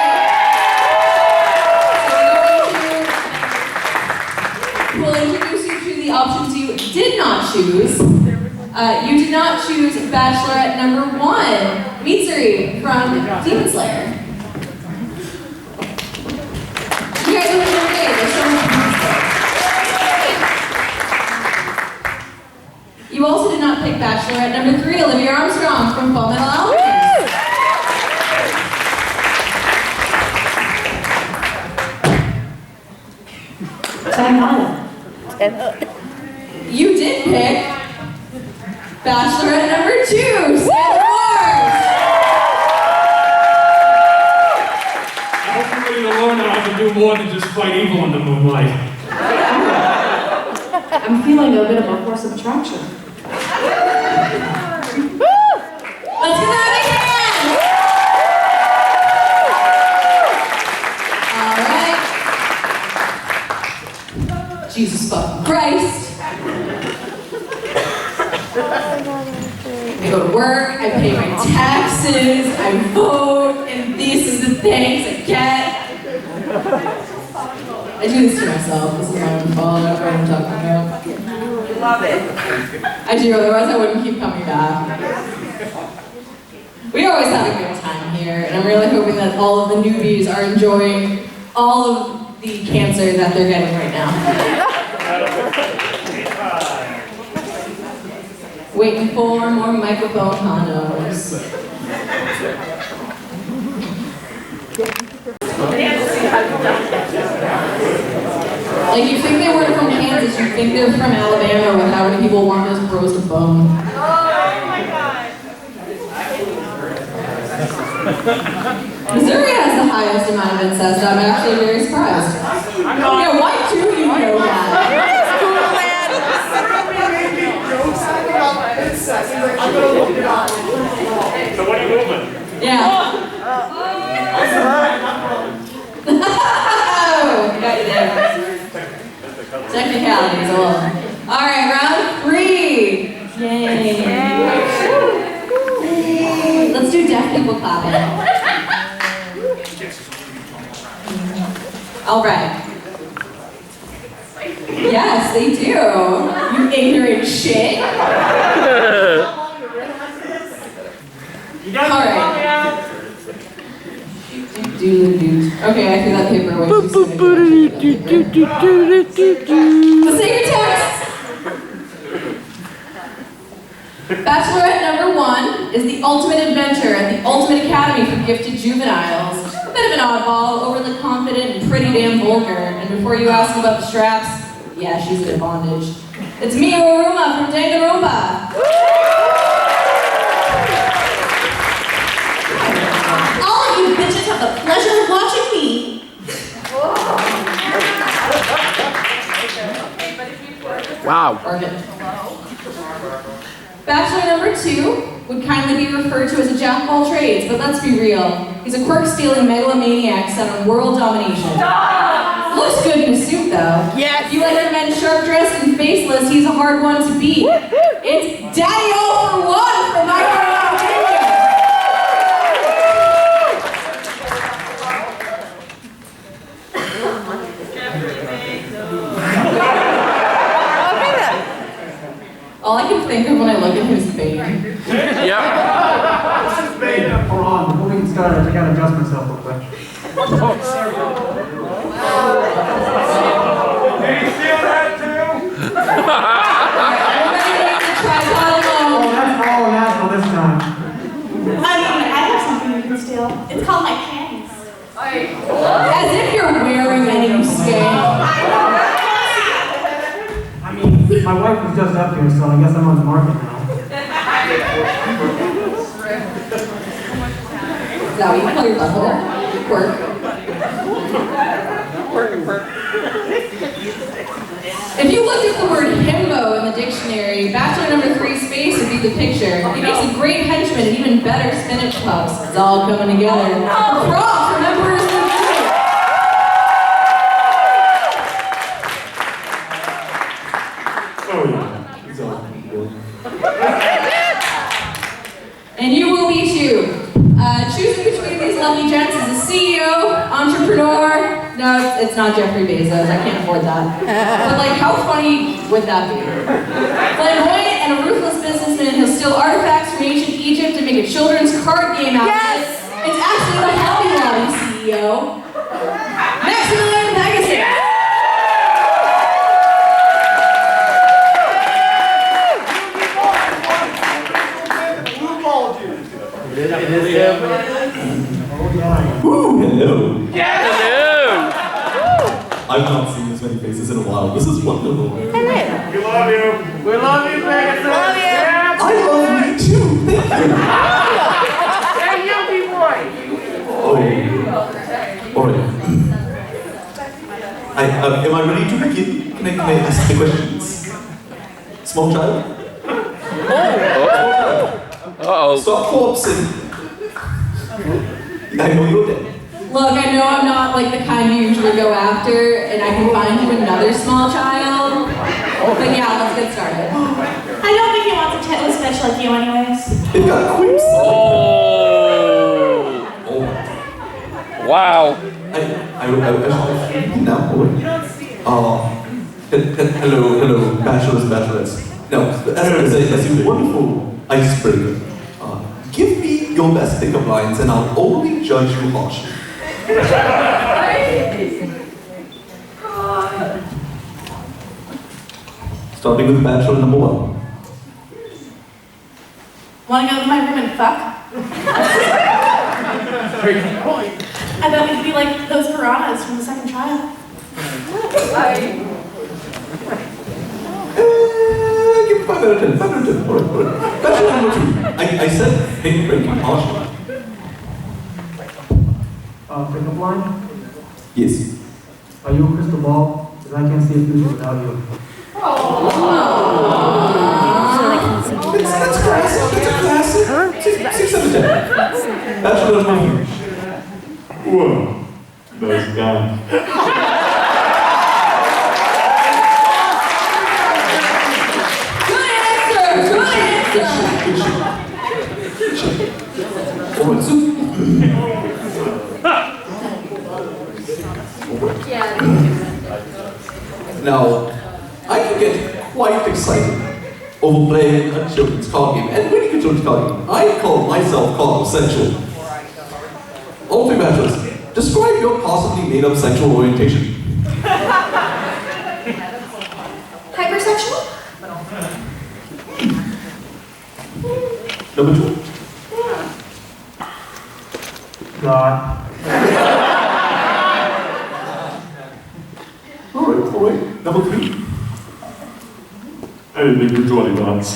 We'll introduce you to the options you did not choose. You did not choose Bachelorette number 1, Mitsuri from Demon Slayer. You guys are looking great. There's so much music. You also did not pick Bachelorette number 3, Olivia Armstrong from Full Metal Alchemist. You did pick Bachelorette number 2, Sailor Mars. I hope you're ready to learn that I can do more than just fight evil in the moonlight. I'm feeling a bit of a force of attraction. Let's give that a hand. All right. Jesus fucking Christ. I go to work, I pay my taxes, I vote, and this is the things I get. I do this to myself. This is my own fault. I don't know what I'm talking about. Love it. I do, otherwise I wouldn't keep coming back. We always have a good time here, and I'm really hoping that all of the newbies are enjoying all of the cancer that they're getting right now. Waiting for more microphone condos. Like, you think they weren't from Kansas, you think they're from Alabama, with how many people want those bros to bone. Oh my god. Missouri has the highest amount of incest. I'm actually very surprised. Yeah, why do you know that? So what are you moving? Yeah. Got you there. Technicalities alone. All right, round 3. Yay. Let's do deaf people clapping. All right. Yes, they do. You ignorant shit. All right. Okay, I threw that paper away. The sacred text. Bachelorette number 1 is the ultimate adventure at the Ultimate Academy for Gifted Juveniles. A bit of an oddball, overly confident and pretty damn vulgar. And before you ask about the straps, yeah, she's in bondage. It's me, Oruma from Danganronpa. All of you bitches have the pleasure of watching me. Wow. Bachelor number 2 would kindly be referred to as a jack of all trades, but let's be real. He's a quirk-stealing megalomaniac set on world domination. Looks good in a suit, though. Yes. If you like your men sharp-dressed and faceless, he's a hard one to beat. It's Daddy All for One from My Hero Academia. All I can think of when I look at him is Bane. Yep. Hold on, before we get started, I gotta adjust myself real quick. Did you feel that too? Oh, that's all national this time. I have something you can steal. It's called my panties. As if you're wearing any, you skank. I mean, my wife was just up here, so I guess I'm on the market now. Is that what you call your butthole? Quirk. If you looked at the word himbo in the dictionary, bachelor number 3 space would be the picture. He makes a great henchman and even better spinach puffs. It's all coming together. Props from Emperor's New York. Oh yeah, it's all good. And you will be too. Choosing between these lovely gents is a CEO, entrepreneur. No, it's not Jeffrey Bezos. I can't afford that. But like, how funny would that be? Flamboyant and a ruthless businessman who'll steal artifacts from ancient Egypt and make a children's card game out of it. It's actually the Hobby Lobby CEO, Maximilian Pegasus. Hello. Hello. I've not seen this many faces in a while. This is wonderful. We love you. We love you, Pegasus. Love you. I love me too. Thank you. Hey, Yuppie boy. Oh. All right. Am I ready to begin? Can I ask the questions? Small child? Uh-oh. Stop corpsing. I know you're dead. Look, I know I'm not like the kind you usually go after, and I can find you another small child. But yeah, let's get started. I don't think he wants a tetanus bitch like you anyways. It got quips. Oh. Wow. Now, hello, bachelors, bachelorettes. Now, as a wonderful icebreaker, give me your best pickup lines and I'll only judge you harshly. Starting with bachelor number 1. Wanna go to my room and fuck? I bet we could be like those piranhas from the second trial. Give me 5 out of 10. 5 out of 10. All right. Bachelor number 2. I said paint-breaking partial. Pickup line? Yes. Are you a crystal ball? Because I can't see a future without you. That's classic. That's a classic. 6 out of 10. Bachelor number 3. Whoa, nice guy. Good answer! Oh, it's Now, I can get quite excited over playing a children's card game and winning a children's card game. I call myself card sexual. All 3 bachelors, describe your possibly made-up sexual orientation. Hypersexual? Number 2. God. All right. Number 3. I didn't think you were 20 bucks.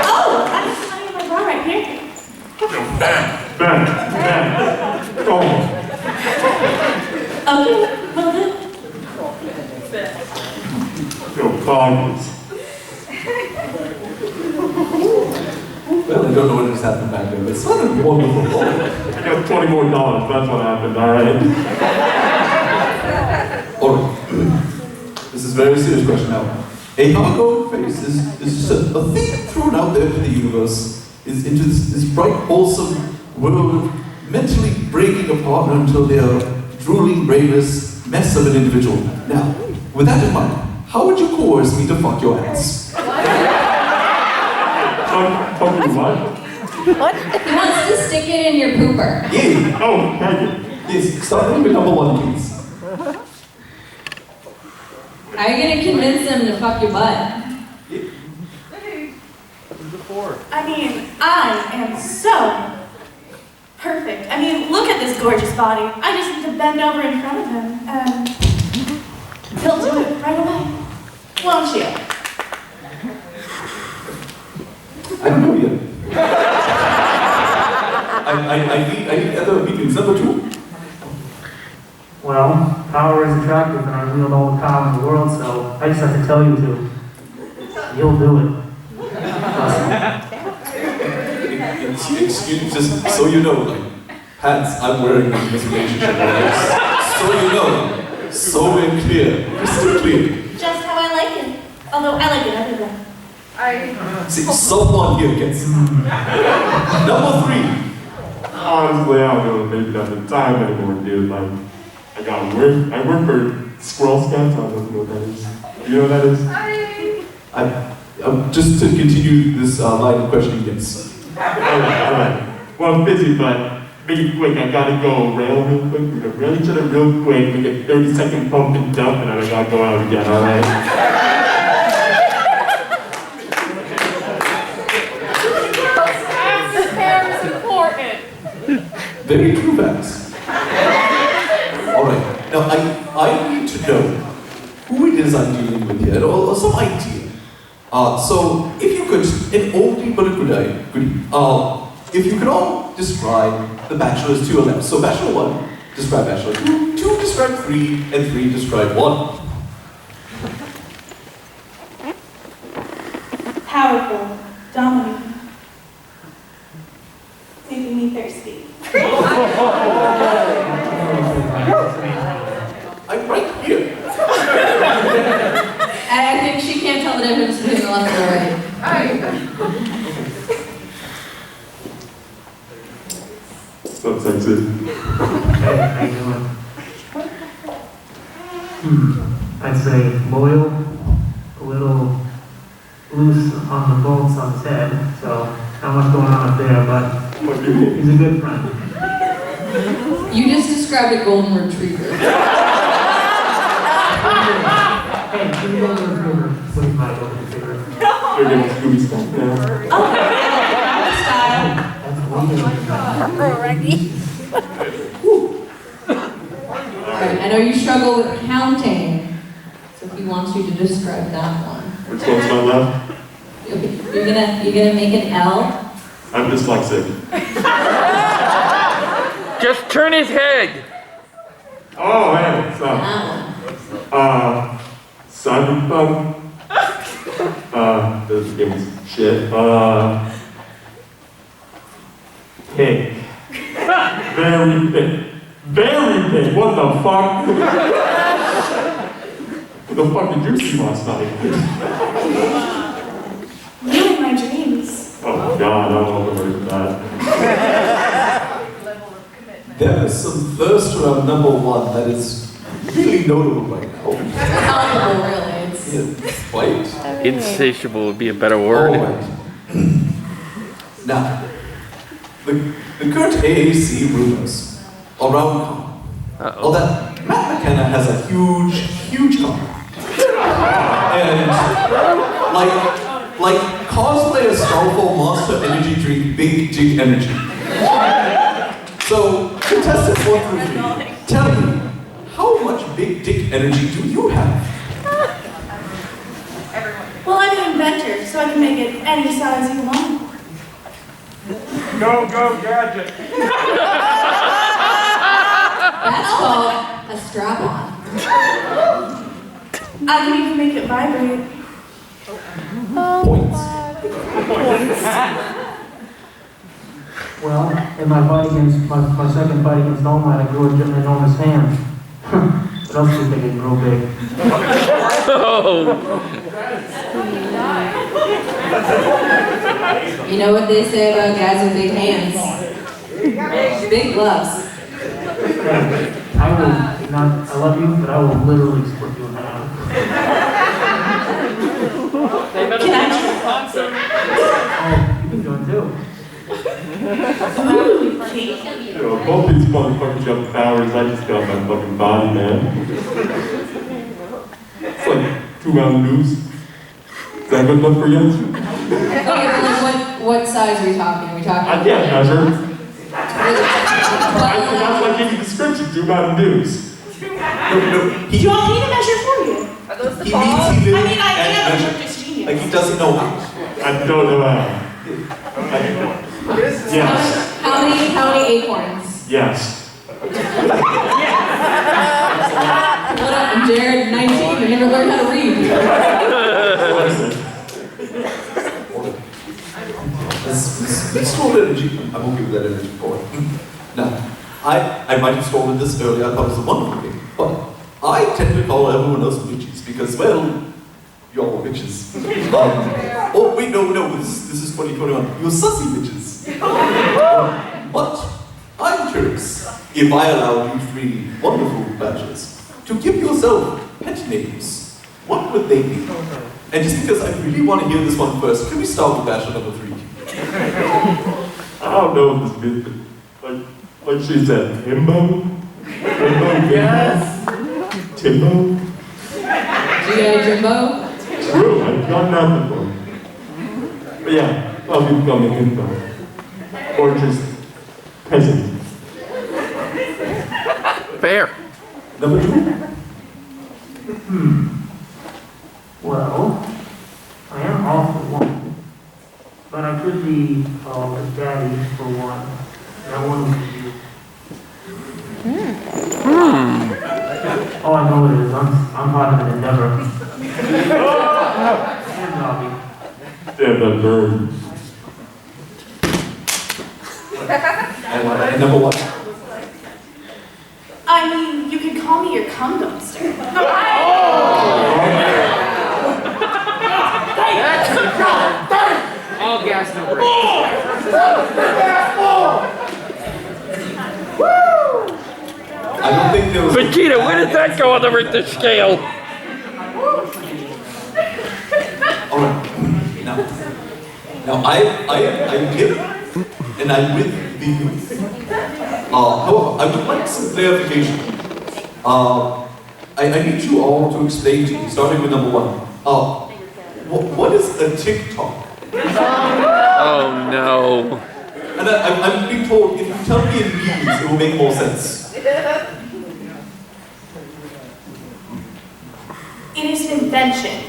Oh, I'm just putting my bra right here. Ben. Oh. Okay, well then. Yo, pockets. Well, I don't know what just happened back there, but it's not a wonderful moment. I got $20 more, that's what happened, alright? Alright. This is a very serious question now. A hardcore face is just a thing thrown out there into the universe, is into this bright, wholesome world, mentally breaking apart until they are drooling, brainless mess of an individual. Now, with that in mind, how would you coerce me to fuck your ass? Fuck you, what? What? He wants to stick it in your pooper. Yeah. Oh, thank you. Yes, starting with number 1, please. How are you gonna convince him to fuck your butt? I mean, I am so perfect. I mean, look at this gorgeous body. I just need to bend over in front of him and he'll do it right away. Won't you? I don't know yet. I need other meetings. Number 2. Well, power is attractive and I wield all the power in the world, so I just have to tell you to. You'll do it. Trust me. Excuse, just so you know, like, pants I'm wearing in this relationship, right? So you know, so we're clear, crystal clear. Just how I like it. Although I like it everywhere. See, someone here gets it. Number 3. Honestly, I don't know if maybe that's the time anymore, dude. Like, I work for Squirrel Scouts. I don't know what that is. You know what that is? Just to continue this line of questioning, yes. Alright. Well, I'm busy, but really quick, I gotta go rail real quick. We're gonna rail each other real quick. We get 30-second pump and dump, and then I gotta go out again, alright? Very true facts. Alright, now I need to know who it is I'm dealing with here, or some idea. So, if you could, an oldie but a goodie, if you could all describe the bachelors to your left. So, Bachelor 1, describe Bachelor 2, 2 describe 3, and 3 describe 1. Powerful, dominant, making me thirsty. I'm right here. I think she can't tell the difference between the left and the right. So sexy. Hey, how you doing? I'd say loyal, a little loose on the bolts on his head, so not much going on up there, but he's a good friend. You just described a golden retriever. Hey, give me golden retriever. What is my golden retriever? You're getting Scooby stuff now. Style. That's weird. Alrighty. know you struggle with counting, so he wants you to describe that one. Which one's my left? You're gonna make an L. I'm dyslexic. Just turn his head. Oh man, so. Cyberpunk. This game is shit. Pig. Very big. Very big. What the fuck? What the fuck did you see last night? Ruined my dreams. Oh god, I don't know what that. There is some thirst around number one that is really notable right now. Palpable, really. It's quite Insatiable would be a better word. Alright. Now, the current AAC rumors around con are that Matt McKenna has a huge con. And like cosplay a Starfall Monster Energy drink, Big Dick Energy. So, contestant 1 through 3, tell me, how much Big Dick Energy do you have? Well, I'm an inventor, so I can make it any size you want. Go, gadget. That's called a strap-on. I can even make it vibrate. Points. Well, in my fight against, my second fight against All Might, I grew an enormous hand. What else do you think it grow big? You know what they say about guys with big hands? Big gloves. I love you, but I will literally split you in half. They better be on concert. Oh, you can join too. Both these motherfuckers have powers, I just got my fucking body, man. It's like 2 Mountain Dews. Is that good enough for you? Okay, but like what size are we talking? Are we talking? I can't measure. Well, That's like any description, 2 Mountain Dews. Do you want me to measure for you? Are those the He balls? needs to I live mean, I and am a measure. circus genius. Like he doesn't know how. I don't know how. Yes. how many acorns? Yes. What up, I'm Jared, 19, I never learned how to read. This stored energy, I'm okay with that energy for it. Now, I might have stolen this earlier, I thought it was a wonderful thing, but I tend to call everyone else bitches because, well, you're all bitches. Oh, wait, no, this is 2021. You're sussy bitches. But I'm curious, if I allowed you 3 wonderful badges to give yourself pet names, what would they be? And just because I really want to hear this one first, can we start with badge number 3? I don't know what this is, but like she said, Himbo? Yes! Timbo? G.I. Jimbo? True, I've done that before. But yeah, I'll be becoming Himbo. Or just peasant. Fair. Number 2? Well, I am off for one. But I could be a daddy for one. That one would be you. Oh, I know what it is. I'm part of an endeavor. And Robbie. Damn that bird. And number 1? I mean, you could call me your cum dumpster. All gas, no brakes. I don't think there was... Vegeta, where does that go on the Richter scale? Alright. Now I'm hip, and I'm with the youth. However, I would like some clarification. I need you all to explain to me, starting with number 1. What is a TikTok? Oh no. And I'm being told, if you tell me in memes, it will make more sense. convention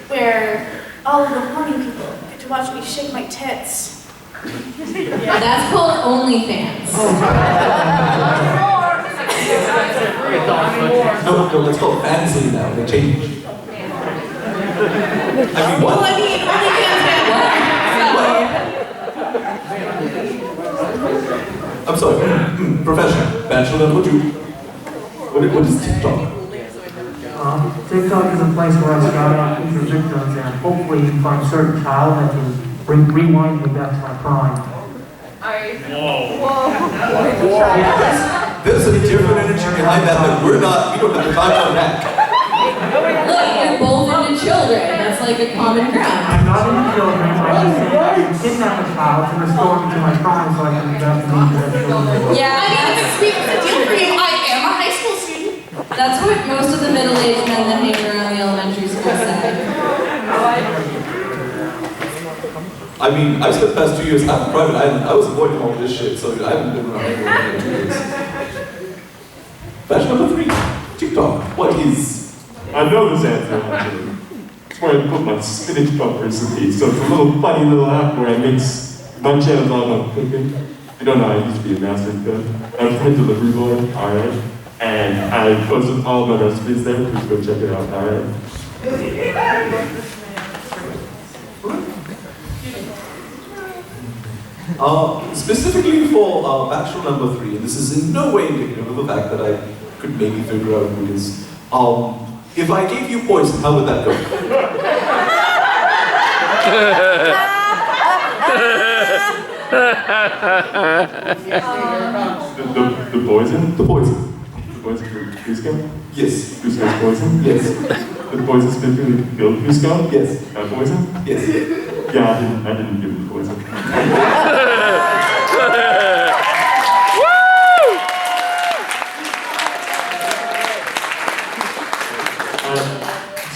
where all of the horny people get to watch me shake my tits. That's called OnlyFans. No, it's called fantasy now. They changed. I mean, what? Well, I mean, OnlyFans I'm sorry. Profession. Bachelor number 2. What is TikTok? TikTok is a place where I scout out future victims and hopefully find a certain child that can rewind me back to my prime. There's a different energy behind that we don't have the time for that. Look, you're both into children. That's like a common ground. I'm not into children. I'm just saying I can kidnap a child to restore me to my prime so I can be back to me. Yeah, I mean, it's a sweet deal for you. I am a high school student. that's what most of the middle-aged men that hang around the elementary school say. I mean, I've spent the past 2 years on a private island. I was avoiding all this shit, so I haven't been around anyone in 2 years. Batch number 3. TikTok. What is? I know this answer, actually. It's where I put my spinach pump recipe. So it's a little funny little app where I mix my channels all about cooking. You don't know, I used to be a master cook. I was head delivery boy, alright. And I posted all my recipes there. Please go check it out, alright. Specifically for bachelor number 3, and this is in no way indicative of the fact that I could maybe figure out who it is. If I gave you poison, how would that go? The poison? The poison. The poison for Cusco? Yes. Cusco's poison? Yes. The poison specifically killed Cusco? Yes. That poison? Yes. Yeah, I didn't give him poison.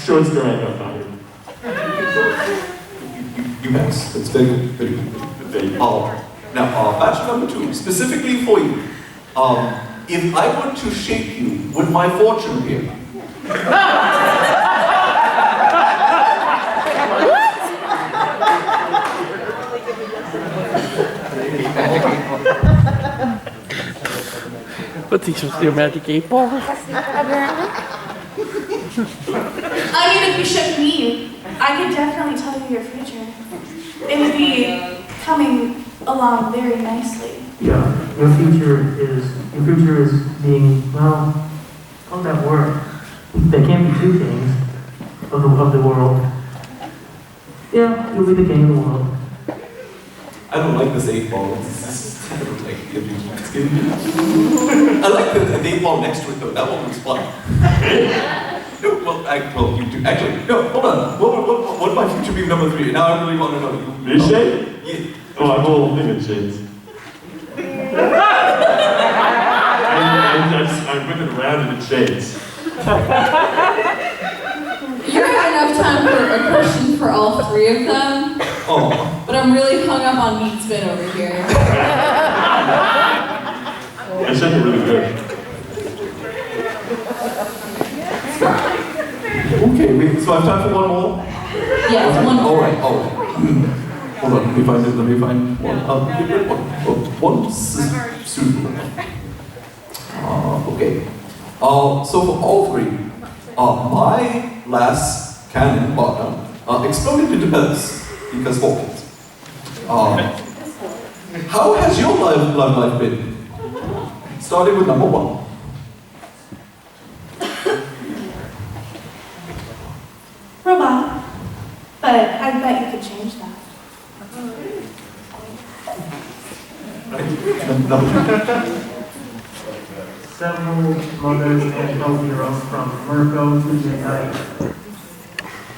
Short story, I got fired. You pass. That's very good. Very good. Now, batch number 2, specifically for you. If I were to shape you, would my fortune appear? What's he supposed to do, Magic 8 Ball? I mean, if you shook me, I could definitely tell you your future. It would be coming along very nicely. Yeah, your future is being, well, how would that work? There can't be 2 kings of the world. Yeah, you'll be the king of the world. I don't like this 8 ball. I don't like it. I like the 8 ball next to it though. That one was fun. No, well, you do. Actually, no, hold on. What would my future be number 3? Now I really want to know. Me shade? Yeah. Oh, I'm all thing in shades. I'm whipping around in shades. You don't have enough time for a question for all 3 of them. Oh. But I'm really hung up on meat spin over here. I shake it really good. Okay, so I have time for one more? Yes, one more. Alright. Hold on, let me find one. One suitable. Okay. So for all 3, my last cannon partner exploded into pellets because Hawkins. How has your life been? Starting with number 1. Robot. But I bet you could change that. Number 2. Several mothers and both heroes from Mirko to Midnight.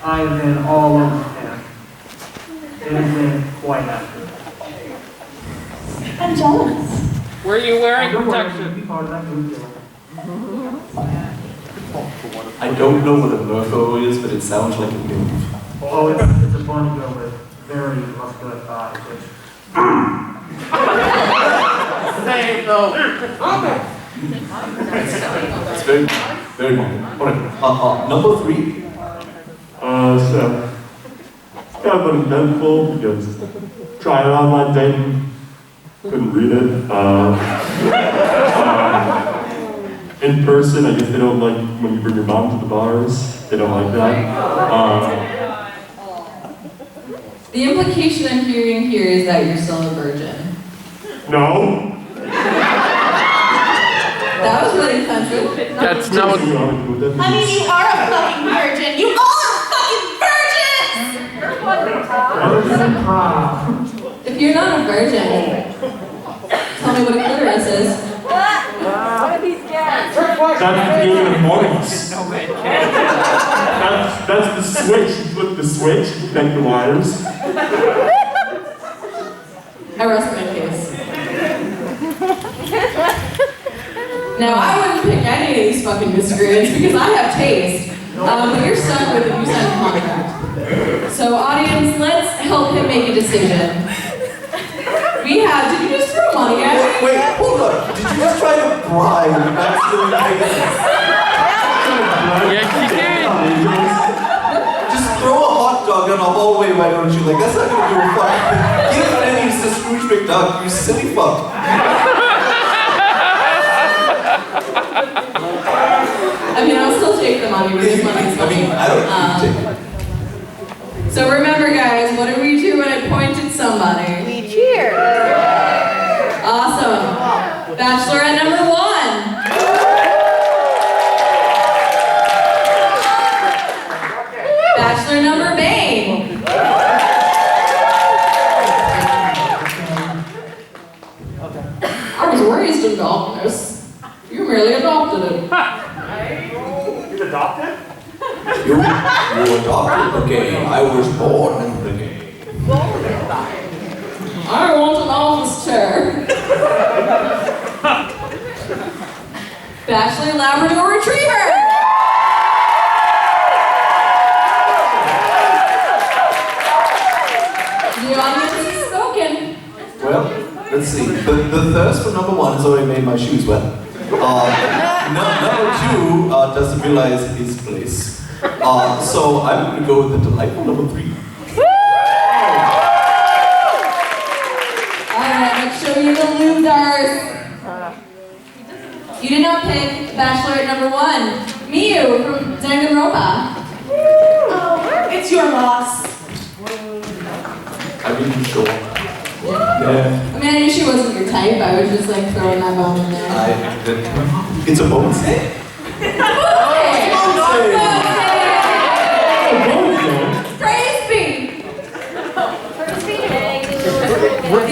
I have been all over Japan. It has been quite epic. I'm jealous. Were you wearing Don't worry, protection? you'll be part of that group deal. I don't know what a Mirko is, but it sounds like a move. Oh, it's a bunny girl with very muscular thighs, which Same though. It's very, very modern. Alright, number 3. So, kind of uneventful because tried online dating, couldn't read it. In person, I guess they don't like when you bring your mom to the bars. They don't like that. The implication I'm hearing here is that you're still a virgin. No. That was really offensive. That's not what. I mean, you are a fucking virgin. You all are fucking virgins! If you're not a virgin, tell me what a clitoris is. That's the beginning of mornings. That's the switch. You flip the switch, you connect the wires. I rest my case. Now, I wouldn't pick any of these fucking miscreants because I have taste. But you're stuck with it. You signed a contract. So, audience, let's help him make a decision. We have. Did you just throw money at me? Wait, hold on. Did you just try to bribe Maximum Pegasus? Yes, she did. Just throw a hot dog in a hallway, why don't you? Like, that's not gonna do a fuck. Give pennies to Scrooge McDuck, you silly fuck. I mean, I'll still take the money because money's money. I don't take it. So remember, guys, what do we do when I point at somebody? We cheer. Awesome. Bachelorette number 1. Bachelor number Bane. I was raised in darkness. You merely adopted it. He's adopted? You adopted the game. I was born in the game. I want an office chair. Bachelor Labrador Retriever. The audience is spoken. Well, let's see. The thirst for number 1 has already made my shoes wet. Number 2 doesn't realize his place. So I'm going to go with the delightful number 3. Alright, let's show you the losers. You did not pick Bachelorette number 1, Miu from Danganronpa. Oh, it's your loss. I mean, sure. Yeah. I mean, I knew she wasn't your type. I was just like throwing that bone in there. It's a bonus. Praise be!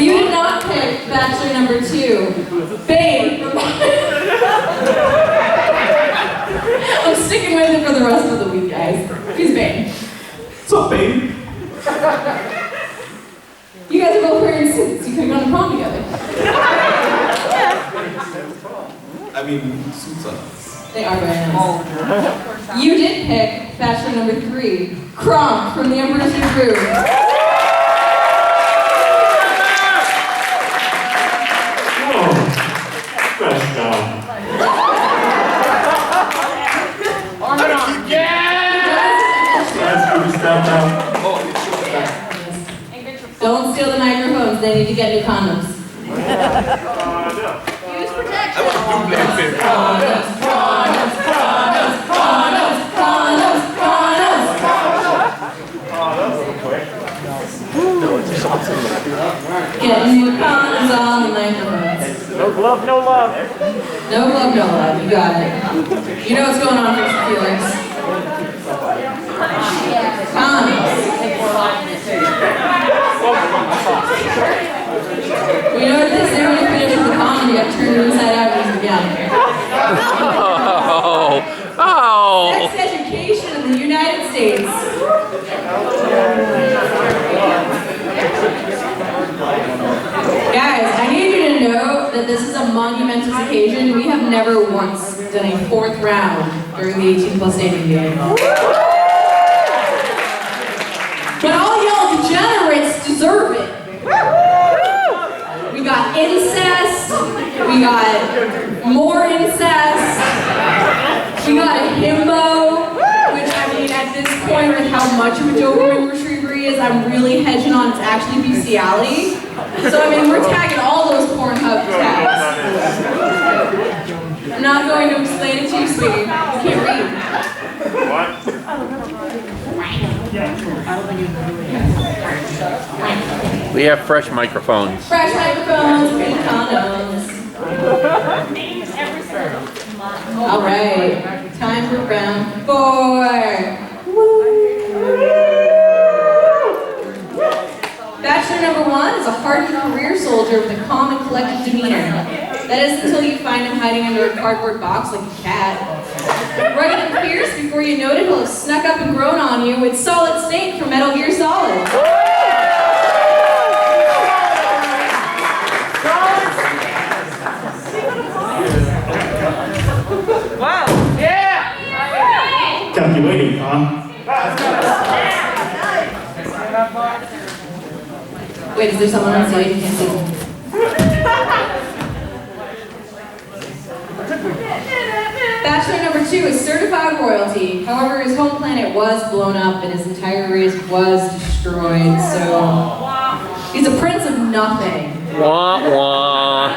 You did not pick Bachelor number 2, Bane. I'm sticking with it for the rest of the week, guys. He's Bane. What's up, Bane? You guys are both wearing suits. You could have gone to prom together. I mean, suits are. They are very nice. You did pick Bachelor number 3, Kronk from The Emperor's New Groove. Best job. Don't steal the microphones. They need to get new condoms. Use protection. I want to do that thing. Condoms, condoms, condoms, condoms, condoms, condoms. Get new condoms on the microphones. No glove, no love. No glove, no love. You got it. You know what's going on, Felix. Condoms. We know what this is when you finish with the condom, you have to turn it inside out and use it again. Oh. Sex education in the United States. Guys, I need you to know that this is a monumentous occasion. We have never once done a 4th round during the 18+ dating game. But all y'all degenerates deserve it. We got incest, we got more incest, we got a himbo, which I mean at this point point with how much of a Doberman Retriever he is, I'm really hedging on it's actually bestiality. So I mean, we're tagging all those Pornhub tags. I'm not going to explain it to you, sweetie. You can't read. We have fresh microphones. Fresh microphones, pink condoms. All right, time for round 4. Bachelor number 1 is a hardened career soldier with a calm and collected demeanor. That is until you find him hiding under a cardboard box like a cat. Rugged and fierce, before you know it, he'll have snuck up and grown on you with Solid Snake from Metal Gear Solid. Wow! Yeah! Kept you waiting, huh? Wait, is there someone on stage? You can't see. Bachelor number 2 is certified royalty. However, his home planet was blown up and his entire race was destroyed, so he's a prince of nothing. Wah wah.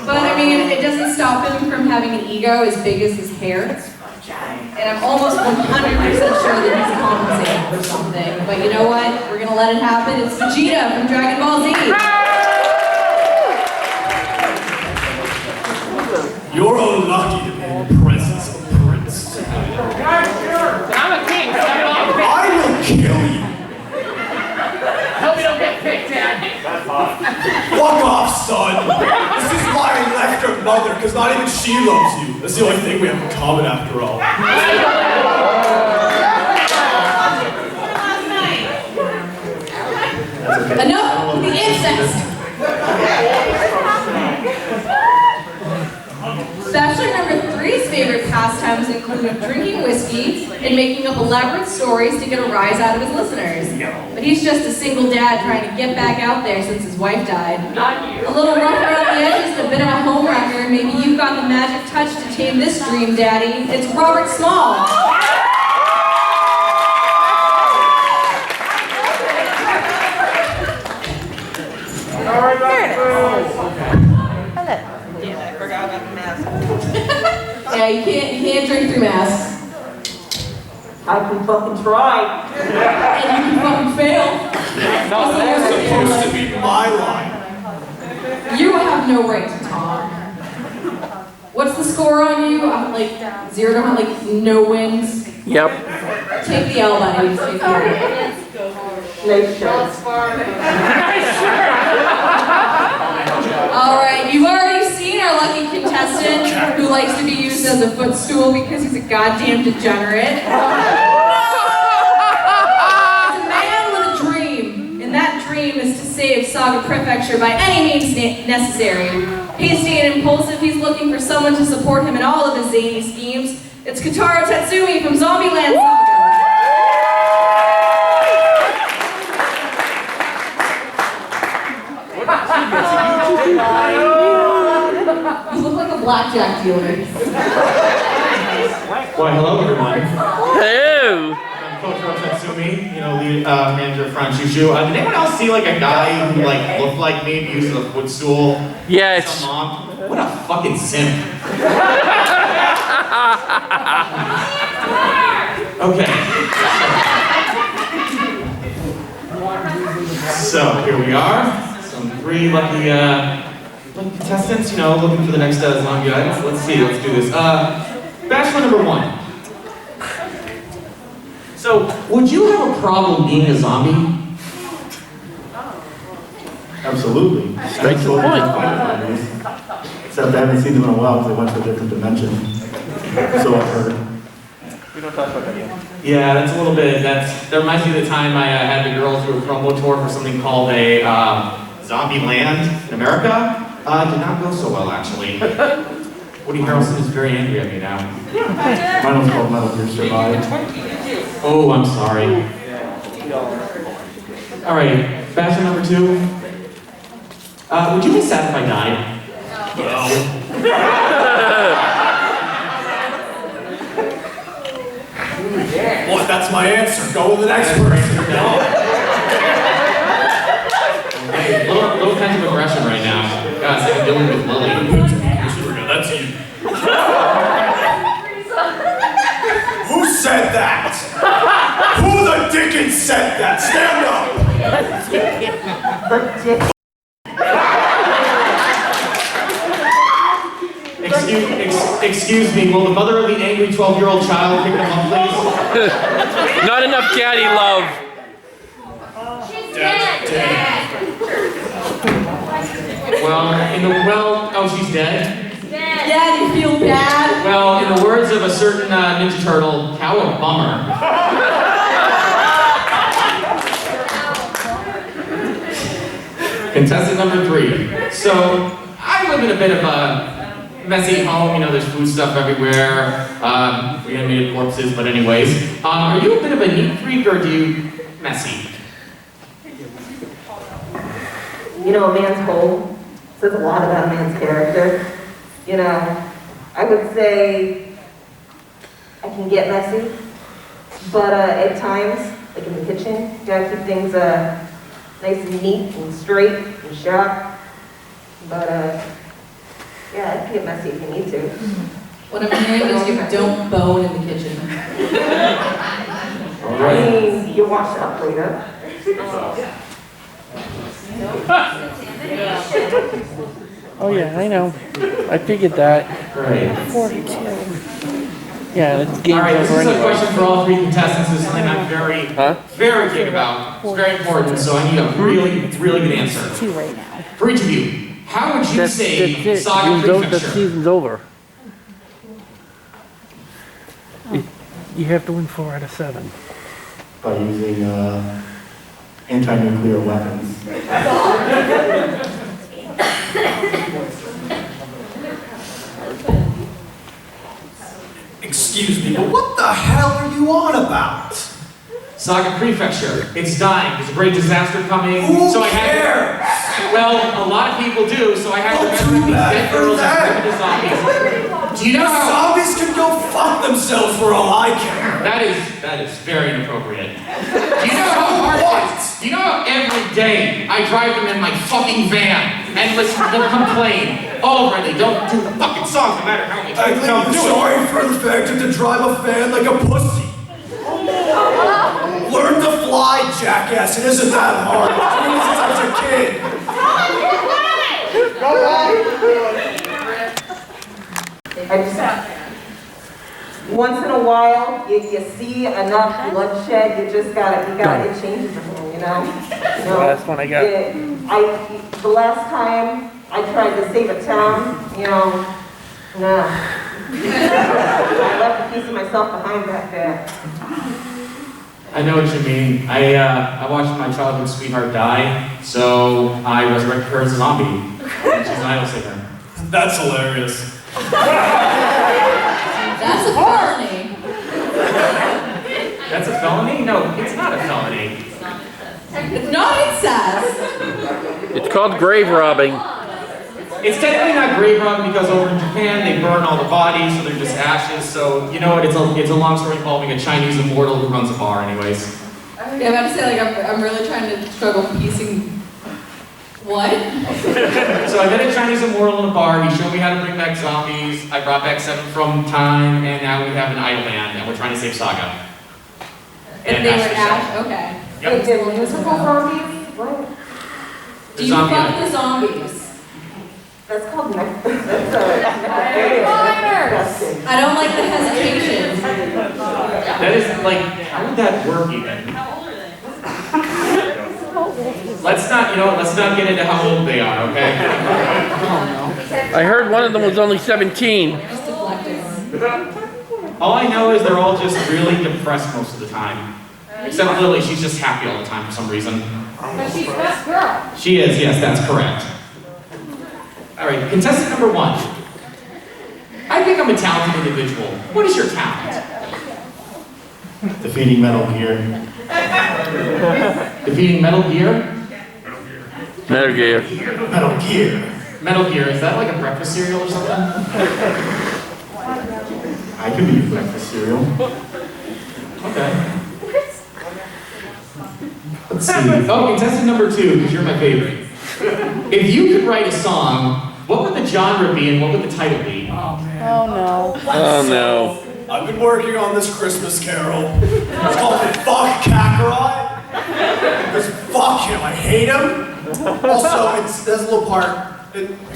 But I mean, it doesn't stop him from having an ego as big as his hair. And I'm almost 100% sure that he's compensating for something. But you know what? We're gonna let it happen. It's Vegeta from Dragon Ball Z. You're unlucky to be in the presence of a prince. I'm a king. I will kill you. Hope you don't get picked, Dad. Fuck off, son. This is why I left your mother, because not even she loves you. That's the only thing we have in common after all. Enough with the incest! Bachelor number 3's favorite pastimes include drinking whiskey and making up elaborate stories to get a rise out of his listeners. But he's just a single dad trying to get back out there since his wife died. A little rough around the edges and a bit of a homewrecker. Maybe you've got the magic touch to tame this dream, Daddy. It's Robert Small. Yeah, you can't drink through masks. I can fucking try. And you can fucking fail. No, that's supposed to be my line. You have no right to talk. What's the score on you? Like 0 to 100, like no wins. Yep. Take the L, buddy. Just take the L. Nice shot. All right, you've already seen our lucky contestant who likes to be used as a footstool because he's a goddamn degenerate. He's a man with a dream, and that dream is to save Saga Prefecture by any means necessary. Hasty and impulsive, he's looking for someone to support him in all of his zany schemes. It's Kotaro Tatsumi from Zombieland Saga. You look like a blackjack dealer. Well, hello everyone. Hello. I'm Kotaro Tatsumi, lead manager of Front Shushu. Did anyone else see like a guy who like looked like me but used a footstool? Yes. What a fucking simp. Okay. So here we are. Some 3 lucky contestants, looking for the next zombie items. Let's see, let's do this. Bachelor number 1. So, would you have a problem being a zombie? Absolutely. Straight to the point. Except I haven't seen them in a while because they went to a different dimension. So I've heard. We don't talk about that yet. Yeah, that's a little bit, that reminds me of the time I had the girls do a promo tour for something called a Zombie Land in America. Did not go so well, actually. Woody Harrelson is very angry at me now. Mine was called Metal Gear Survive. Oh, I'm sorry. All right, Bachelor number 2. Would you be sad if I died? Yes. That's my answer. Go with the next person. Hey, little kinds of aggression right now. Guys, I'm dealing with Lily. That's you. Who said that? Who the dickens said that? Stand up. Excuse me, will the mother of the angry 12-year-old child pick them up, please? Not enough daddy love. Oh, she's dead? Yeah, do you feel bad? Well, in the words of a certain Ninja Turtle, how a bummer. Contestant number 3. So, I live in a bit of a messy home, you know, there's food stuff everywhere, reanimated corpses, but anyways. Are you a bit of a neat freak, or do you messy? You know, a man's whole says a lot about a man's character. You know, I would say I can get messy, but at times, like in the kitchen, you gotta keep things nice and neat and straight and sharp. But yeah, I can get messy if you need to. What I'm hearing is you don't bone in the kitchen. I mean, you wash it up later. Oh yeah, I know. I figured that. Great. 42. Yeah, the game's Alright, this over is anyway. a question for all 3 contestants. This is something I'm very big about. It's very important, so I need a really good answer. 2 right now. For each of you, how would you say That's it. Saga The Prefecture? season's over. You have to win 4 out of 7. By using anti-nuclear weapons. Excuse me, but what the hell are you on about? Saga Prefecture. It's dying. There's a great disaster coming. Who so I cares? Well, a lot of people do, so I have to rescue these dead girls and turn them into zombies. Do you know how zombies can go fuck themselves for all I care? That is very inappropriate. Do you know how hard it is? Do you know how every day I drive them in my fucking van and listen to them complain? Oh, Randy, don't do the fucking songs no matter how many I times think I'm sorry for the fact that to drive a fan like a pussy. Learn to fly, jackass. It isn't that hard. I've been doing it since I was a kid. I just, once in a while, you see enough bloodshed, it changes the whole, you know? Last one I got. The last time I tried to save a town, you know, no. I left a piece of myself behind back there. I know what you mean. I watched my childhood sweetheart die, so I resurrected her as a zombie. She's an idol singer. That's hilarious. That's a felony. That's a felony? No, it's not a felony. It's not incest. It's called grave robbing. It's technically not grave robbing because over in Japan they burn all the bodies, so they're just ashes. So you know what? It's a long story involving a Chinese immortal who runs a bar, anyways. Yeah, I'm about to say, like, I'm really trying to struggle piecing. What? So I met a Chinese immortal in a bar. He showed me how to bring back zombies. I brought back 7 from time, and now we have an idol band, and we're trying to save Saga. And they were Ash? Okay. Yep. Wait, they're musical zombies? What? Do you fuck the zombies? That's called I don't like the hesitation. That is like, how would that work even? Let's not get into how old they are, okay? I heard one of them was only 17. All I know is they're all just really depressed most of the time. Except Lily, she's just happy all the time for some reason. But she's the best girl. She is, yes, that's correct. All right, contestant number 1. I think I'm a talented individual. What is your talent? Defeating Metal Gear. Defeating Metal Gear? Metal Gear. Metal Gear. Metal Gear, is that like a breakfast cereal or something? I can be a breakfast cereal. Okay. Let's see. Oh, contestant number 2, because you're my favorite. If you could write a song, what would the genre be and what would the title be? Oh no. Oh no. I've been working on this Christmas carol. It's called Fuck Kakarot. Because fuck him, I hate him. Also, there's a little part,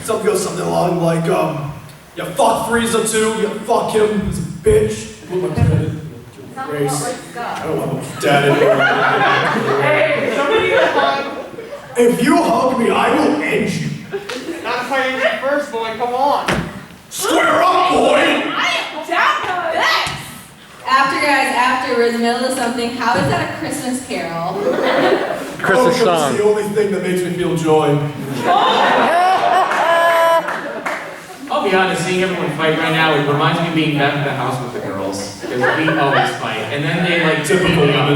something goes something along like, yeah, fuck Frieza too, yeah, fuck him, he's a bitch. Put my kid in race. I don't want my dad in here. Hey, somebody get a hug. If you hug me, I will end you. Not if I end you first, boy, come on. Square up, boy! I am down for this! After we're in the middle of something, how is that a Christmas carol? Christmas It's song. the only thing that makes me feel joy. I'll be honest, seeing everyone fight right now, it reminds me of being back at the house with the girls. Because we always fight. And then they like to beat me up.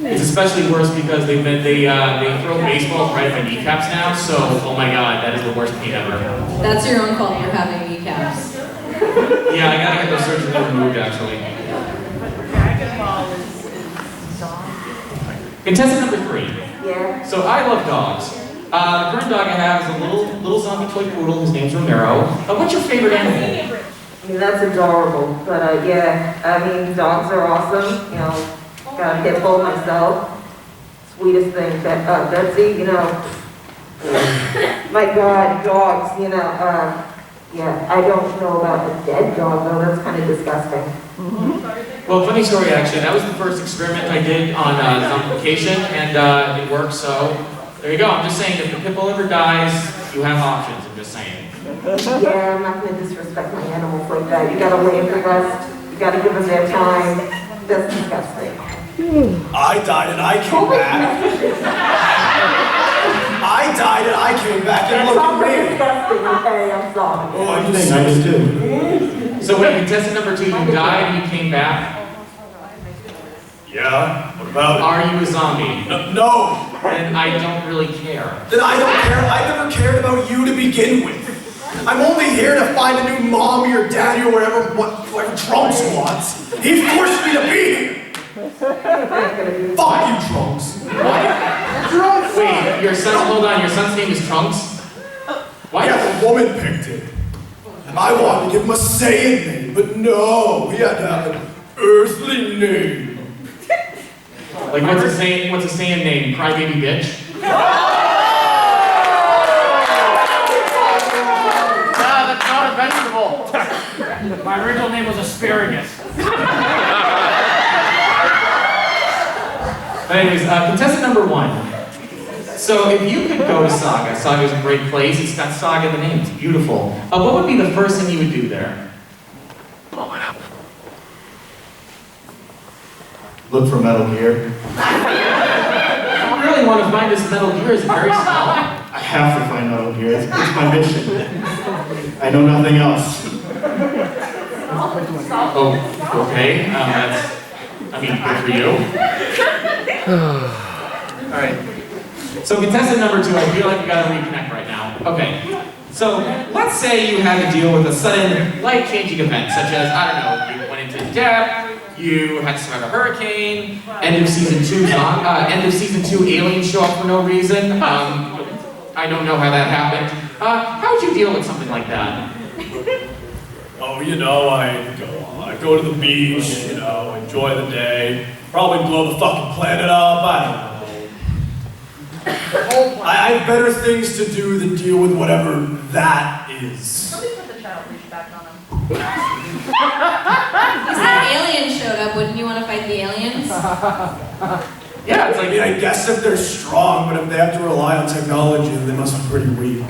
It's especially worse because they throw baseballs right at my kneecaps now, so oh my god, that is the worst pain ever. That's your own fault for having kneecaps. Yeah, I gotta get those surgery removed actually. Contestant number 3. Yeah. So I love dogs. The current dog I have is a little zombie toy poodle. His name's Romero. What's your favorite animal? I mean, that's adorable, but yeah, I mean, dogs are awesome, you know. Got a pit bull myself. Sweetest thing, Betsy, you know. My God, dogs, you know. Yeah, I don't know about a dead dog though. That's kind of disgusting. Well, funny story actually. That was the first experiment I did on zombification, and it worked. So there you go. I'm just saying, if the pit bull ever dies, you have options. I'm just saying. Yeah, I'm not going to disrespect my animals like that. You got to lay them to rest. You got to give them their time. That's disgusting. I died and I came back. I died and I came back and look at me. Disgusting, okay? I'm sorry. Oh, I just do. So wait, contestant number 2, you died and you came back? Yeah, what about it? Are you a zombie? No. Then I don't really care. Then I don't care. I never cared about you to begin with. I'm only here to find a new mommy or daddy or whatever Trunks wants. He forced me to be here. Fuck you, Trunks. Wait, your son, hold on, your son's name is Trunks? Why? Yeah, the woman picked it. And I wanted to give him a Saiyan name, but no, he had to have an earthly name. Like, what's a Saiyan name? Crybaby bitch? That's not a vegetable. My original name was asparagus. But anyways, contestant number 1. So if you could go to Saga, Saga's a great place. It's got Saga in the name. It's beautiful. What would be the first thing you would do there? Blow it up. Look for Metal Gear. I really want to find this Metal Gear. Is very small. I have to find Metal Gear. It's my mission. I know nothing else. Oh, okay. That's, I mean, good for you. All right. So contestant number 2, I feel like we gotta reconnect right now. Okay. So let's say you had to deal with a sudden life-changing event, such as, I don't know, you went into debt, you had to survive a hurricane, end of season 2 aliens show up for no reason. I don't know how that happened. How would you deal with something like that? Oh, you know, I go to the beach, you know, enjoy the day, probably blow the fucking planet up, I don't know. I have better things to do than deal with whatever that is. Somebody put the child leash back on him. If an alien showed up, wouldn't you want to fight the aliens? Yeah, it's like, I mean, I guess if they're strong, but if they have to rely on technology, then they must be pretty weak.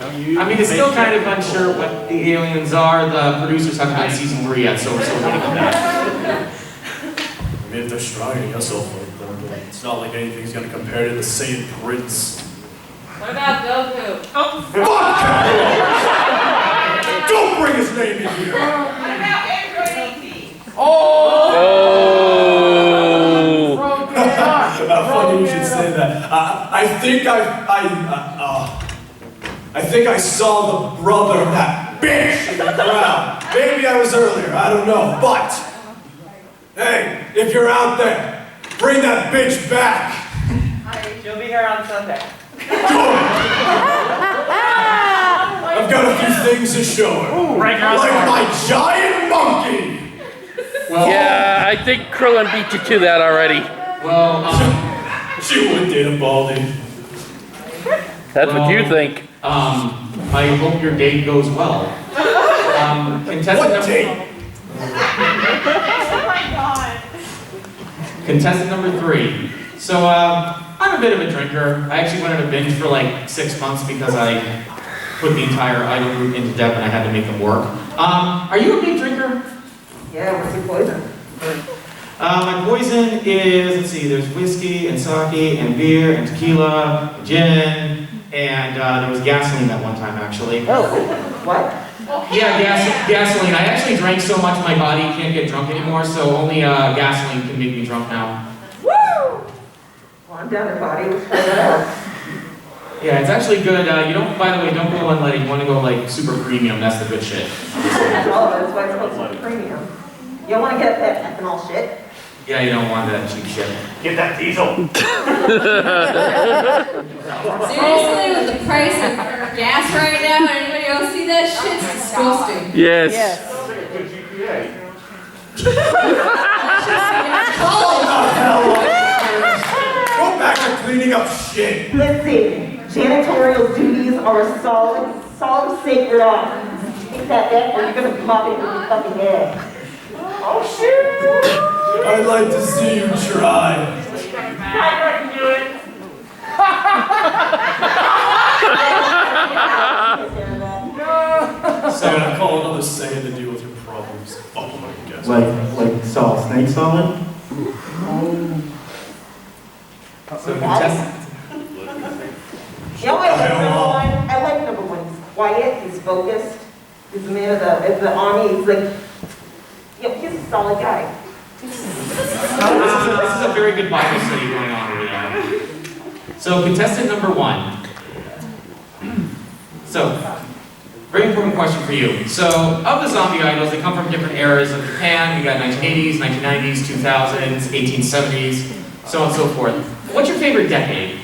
I mean, it's still kind of unsure what the aliens are. The producers haven't done season 3 yet, so we're still waiting for that. I mean, if they're strong, I guess I'll fight them, but it's not like anything's gonna compare to the Saiyan Prince. What about Goku? Oh, fuck him! Don't bring his name in here! What about Android 18? Oh! Funny you should say that. I think I saw the brother of that bitch in the crowd. Maybe I was earlier, I don't know, but hey, if you're out there, bring that bitch back. She'll be here on Sunday. I've got a few things to show her. Right now, like my giant monkey. Well, Yeah, I think Krillin beat you to that already. well, She would date a baldy. That's what you think. I hope your date goes well. Contestant What date? Oh my god. Contestant number 3. So, I'm a bit of a drinker. I actually went on a binge for like 6 months because I put the entire idol group into debt and I had to make them work. Are you a big drinker? Yeah, what's your poison? My poison is, let's see, there's whiskey and sake and beer and tequila, and gin, and there was gasoline that one time actually. Oh, what? Yeah, gasoline. I actually drank so much my body can't get drunk anymore, so only gasoline can make me drunk now. Woo! Well, I'm down to body. Let's try that out. Yeah, it's actually good. You don't, by the way, don't go unleaded. You want to go like super premium. That's the good shit. Oh, that's why it's called super premium. You don't want to get that ethanol shit. Yeah, you don't want that cheap shit. Get that diesel. Seriously, with the price of gas right now, anybody else see that shit? It's disgusting. Yes. Go back to cleaning up shit. Let's see. Janitorial duties are a solemn sacred honor. Take that back or you're going to pop it with your fucking head. Oh, shit! I'd like to see you try. I can do it. So I call another saying to deal with your problems. Oh my god. Like solid snake solid? So contestant. You know, I like number 1. He's quiet, he's focused. He's a man of the army. He's like, he's a solid guy. This is a very good Bible study going on over there. So contestant number 1. So, very important question for you. So, of the zombie idols, they come from different eras of Japan. We got 1980s, 1990s, 2000s, 1870s, so on and so forth. What's your favorite decade?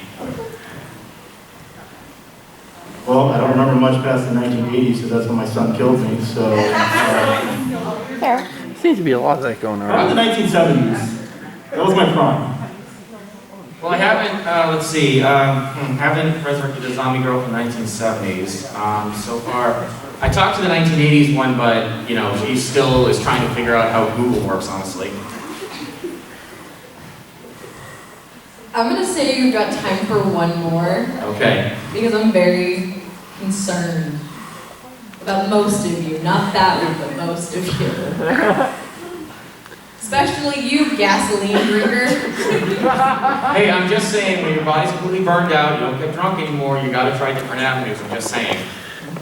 Well, I don't remember much past the 1980s, because that's when my son killed me, so... Seems to be a lot of that going Around the on. 1970s. That was my prime. Well, I haven't, let's see, haven't resurrected a zombie girl from the 1970s. So far, I talked to the 1980s one, but, you know, she still is trying to figure out how Google works, honestly. I'm gonna say you've got time for one more. Okay. Because I'm very concerned about most of you. Not that one, but most of you. Especially you, gasoline drinker. Hey, I'm just saying, when your body's completely burned out, you don't get drunk anymore, you gotta try different avenues, I'm just saying.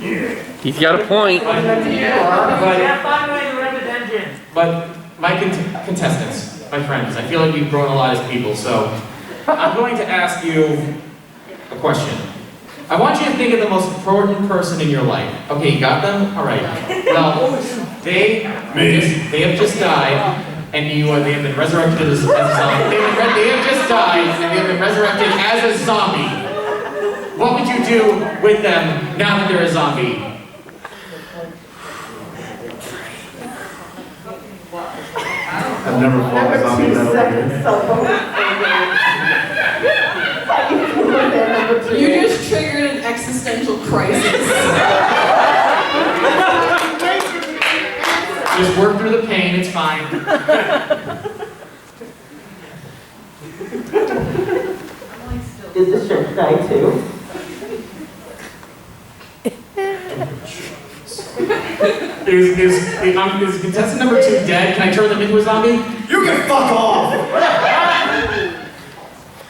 Yeah. He's got a point. Can't find a way to run the engine. But my contestants, my friends, I feel like we've grown a lot as people, so I'm going to ask you a question. I want you to think of the most important person in your life. Okay, you got them? All right. Well, they have just died, and they have been resurrected as a zombie. They have just died, and they have been resurrected as a zombie. What would you do with them now that they're a zombie? I've never fought a zombie that You just triggered an existential crisis. Just work through the pain, it's fine. Did the ship die too? Is contestant number 2 dead? Can I turn them into a zombie? You can fuck off!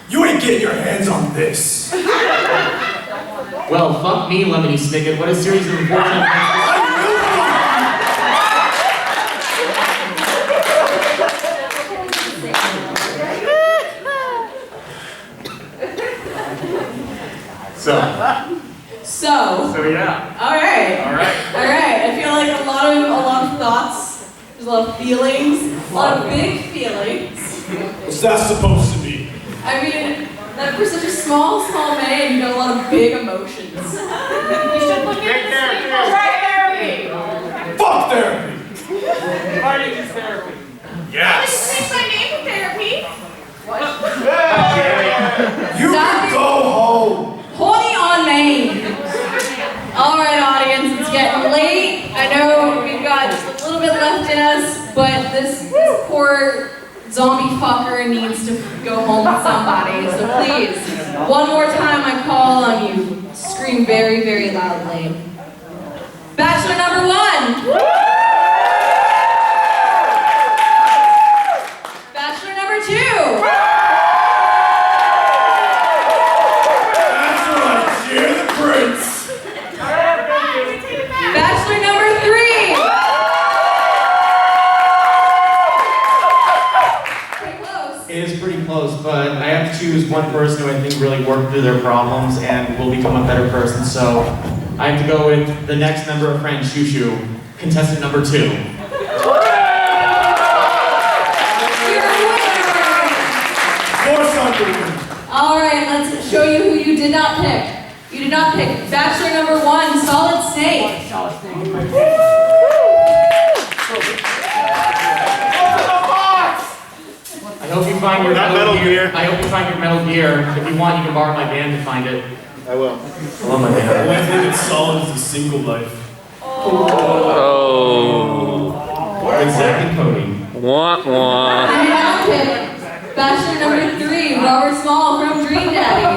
You ain't getting your hands on this. Well, fuck me, Lemony Snicket. What a series of unfortunate So yeah. All right. I feel like a lot of lot of big feelings. What's that supposed to be? I mean, that for such a small man, you got a lot of big emotions. You should look at try therapy. Fuck therapy! Party is therapy. Yes! Change my name to therapy. You can go home! Horny on Maine. All right, audience, it's getting late. I know we've got just a little bit left in us, but this poor zombie fucker needs to go home with somebody. So please, one more time I call on you, scream very, very loudly. Bachelor number 1. Bachelor number 2. That's right, cheer the prince! Bachelor number 3. Pretty close. It is pretty close, but I have to choose one person who I think really worked through their problems and will become a better person. So I have to go with the next member of Friends, Shushu, contestant number 2. You're a winner. All right, let's show you who you did not pick. You did not pick Bachelor number 1, Solid Snake. Solid Snake. I hope you find your Not metal Metal gear. Gear. I hope you find your metal gear. If you want, you can borrow my band to find it. I will. I love my band. The only thing that's solid is a single life. Oh. With Zach and Cody. Wah, wah. You did not pick Bachelor number 3, Robert Small from Dream Daddy.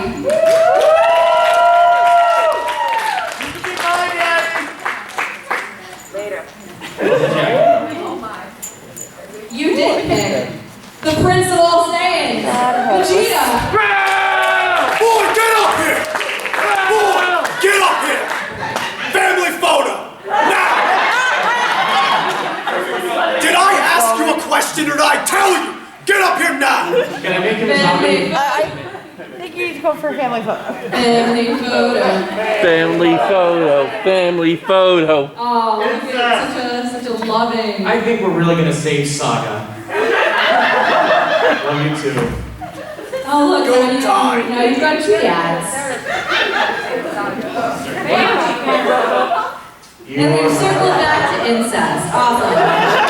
You did pick the Prince of All Saiyans, Vegeta. Boy, get up here! Boy, get up here! Family photo! Now! Did I ask you a question or did I tell you? Get up here now! Can I make him a zombie? I think you need to go for a family photo. Family photo. Family photo. Family photo. Oh, look at such a loving. I think we're really gonna save Saga. Love you too. Oh look, Go die. now you've got 2 dads. And we've circled back to incest. Awesome.